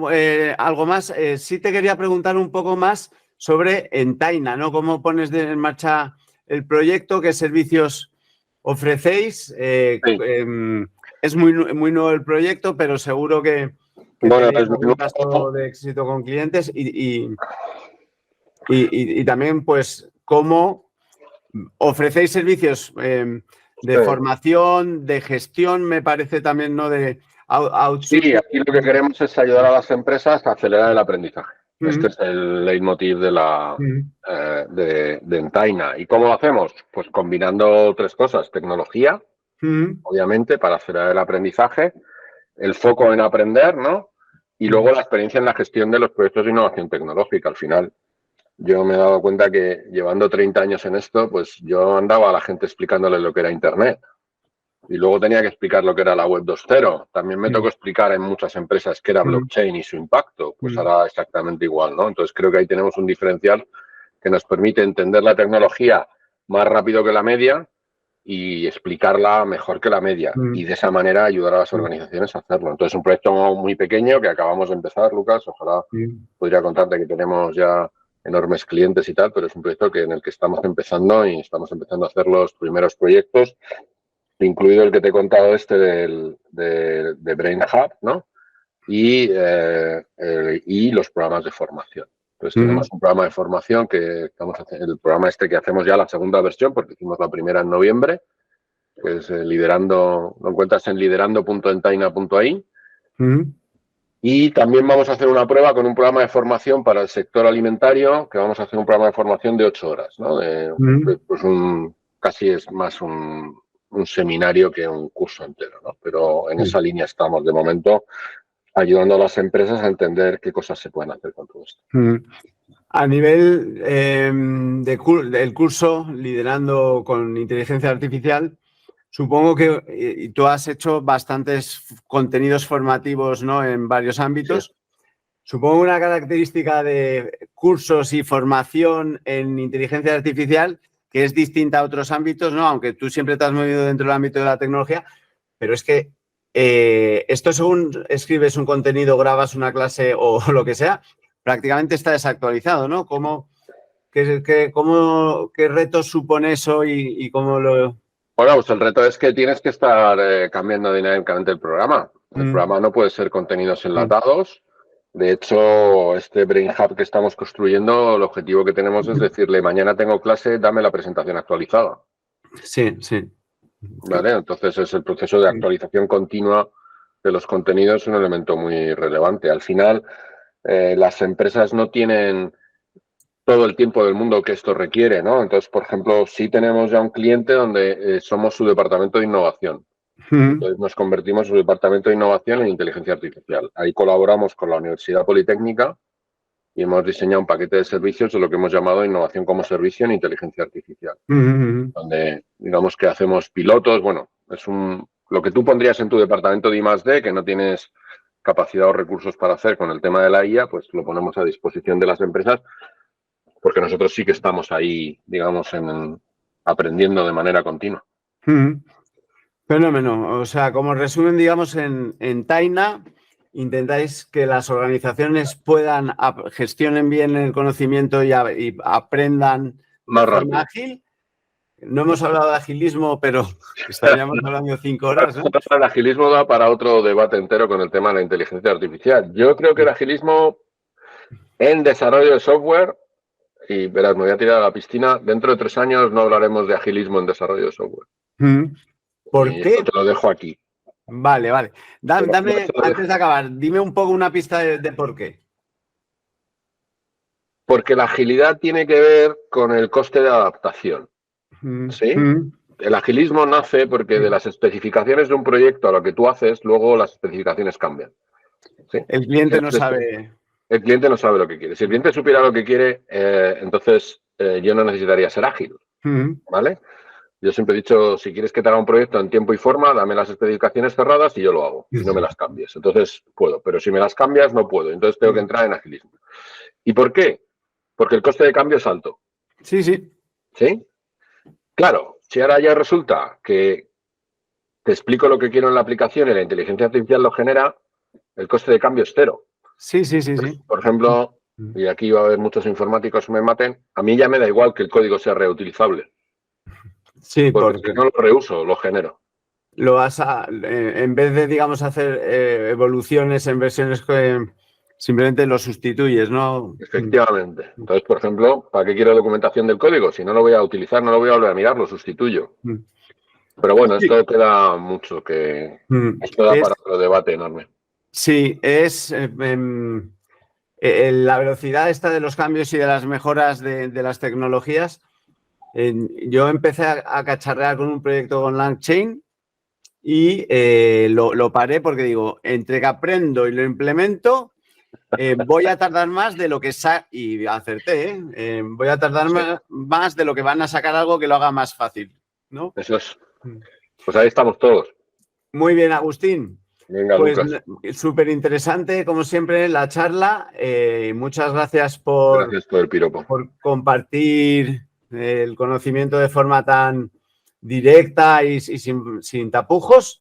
algo más. Sí te quería preguntar un poco más sobre Entaina, ¿no? ¿Cómo pones en marcha el proyecto? ¿Qué servicios ofrecéis? Es muy nuevo el proyecto, pero seguro que tenéis algún caso de éxito con clientes y también, pues, cómo ofrecéis servicios de formación, de gestión, me parece también, ¿no? De outsourcing. Sí, aquí lo que queremos es ayudar a las empresas a acelerar el aprendizaje. Este es el leitmotiv de Entaina. ¿Y cómo lo hacemos? Pues combinando tres cosas. Tecnología, obviamente, para acelerar el aprendizaje, el foco en aprender, ¿no? Y luego la experiencia en la gestión de los proyectos de innovación tecnológica. Al final, yo me he dado cuenta que llevando 30 años en esto, pues yo andaba a la gente explicándole lo que era Internet. Y luego tenía que explicar lo que era la web 2.0. También me tocó explicar en muchas empresas qué era blockchain y su impacto. Pues ahora exactamente igual, ¿no? Entonces creo que ahí tenemos un diferencial que nos permite entender la tecnología más rápido que la media y explicarla mejor que la media. Y de esa manera ayudar a las organizaciones a hacerlo. Entonces un proyecto muy pequeño que acabamos de empezar, Lucas. Ojalá podría contarte que tenemos ya enormes clientes y tal, pero es un proyecto en el que estamos empezando y estamos empezando a hacer los primeros proyectos, incluido el que te he contado de Brain Hub, ¿no? Y los programas de formación. Entonces tenemos un programa de formación que estamos haciendo, el programa que hacemos ya la segunda versión, porque hicimos la primera en noviembre, que es lo encuentras en liderando.entaina.ai. Y también vamos a hacer una prueba con un programa de formación para el sector alimentario, que vamos a hacer un programa de formación de 8 horas, ¿no? Pues casi es más un seminario que un curso entero, ¿no? Pero en esa línea estamos de momento, ayudando a las empresas a entender qué cosas se pueden hacer con todo esto. A nivel del curso Liderando con Inteligencia Artificial, supongo que tú has hecho bastantes contenidos formativos, ¿no? En varios ámbitos. Sí. Supongo una característica de cursos y formación en inteligencia artificial que es distinta a otros ámbitos, ¿no? Aunque tú siempre te has movido dentro del ámbito de la tecnología, pero es que esto, según escribes un contenido, grabas una clase o lo que sea, prácticamente está desactualizado, ¿no? ¿Qué retos supone eso y cómo lo...? Bueno, pues el reto es que tienes que estar cambiando dinámicamente el programa. El programa no puede ser contenidos enlatados. De hecho, este Brain Hub que estamos construyendo, el objetivo que tenemos es decirle, mañana tengo clase, dame la presentación actualizada. Sí. ¿Vale? Entonces, es el proceso de actualización continua de los contenidos, es un elemento muy relevante. Al final, las empresas no tienen todo el tiempo del mundo que esto requiere, ¿no? Entonces, por ejemplo, sí tenemos ya un cliente donde somos su departamento de innovación. Entonces nos convertimos en su departamento de innovación en inteligencia artificial. Ahí colaboramos con la Universidad Politécnica y hemos diseñado un paquete de servicios de lo que hemos llamado innovación como servicio en inteligencia artificial, donde digamos que hacemos pilotos, bueno, es lo que tú pondrías en tu departamento de I+D, que no tienes capacidad o recursos para hacer con el tema de la IA, pues lo ponemos a disposición de las empresas, porque nosotros sí que estamos ahí, digamos, aprendiendo de manera continua. Fenómeno. O sea, como resumen, digamos, en Taina, intentáis que las organizaciones gestionen bien el conocimiento y aprendan Más de forma rápido. ágil. No hemos hablado de agilismo, pero estaríamos hablando 5 horas, ¿no? El agilismo da para otro debate entero con el tema de la inteligencia artificial. Yo creo que el agilismo en desarrollo de software, y verás, me voy a tirar a la piscina, dentro de 3 años no hablaremos de agilismo en desarrollo de software. ¿Por Y qué? esto te lo dejo aquí. Vale. Dame, antes de acabar, dime un poco una pista de por qué. Porque la agilidad tiene que ver con el coste de adaptación. ¿Sí? El agilismo nace porque de las especificaciones de un proyecto a lo que tú haces, luego las especificaciones cambian. ¿Sí? El cliente no sabe. El cliente no sabe lo que quiere. Si el cliente supiera lo que quiere, entonces yo no necesitaría ser ágil. ¿Vale? Yo siempre he dicho, si quieres que te haga un proyecto en tiempo y forma, dame las especificaciones cerradas y yo lo hago. Y no me las cambies. Entonces puedo. Pero si me las cambias, no puedo. Entonces tengo que entrar en agilismo. ¿Y por qué? Porque el coste de cambio es alto. Sí. ¿Sí? Claro, si ahora ya resulta que te explico lo que quiero en la aplicación y la inteligencia artificial lo genera, el coste de cambio es cero. Sí. Por ejemplo, y aquí va a haber muchos informáticos que me maten, a mí ya me da igual que el código sea reutilizable. Sí, porque no lo reuso, lo genero. Lo vas en vez de, digamos, hacer evoluciones en versiones que simplemente lo sustituyes, ¿no? Efectivamente. Entonces, por ejemplo, ¿para qué quiero documentación del código? Si no lo voy a utilizar, no lo voy a volver a mirar, lo sustituyo. Pero bueno, esto queda mucho, que esto da para otro debate enorme. Sí, es la velocidad esta de los cambios y de las mejoras de las tecnologías. Yo empecé a cacharrear con un proyecto con LangChain y lo paré porque digo, entre que aprendo y lo implemento, voy a tardar más de lo que y acerté, voy a tardar más de lo que van a sacar algo que lo haga más fácil, ¿no? Eso es. Pues ahí estamos todos. Muy bien, Agustín. Venga, pues Lucas. Súper interesante, como siempre, la charla. Muchas gracias por el piropo. Por compartir el conocimiento de forma tan directa y sin tapujos.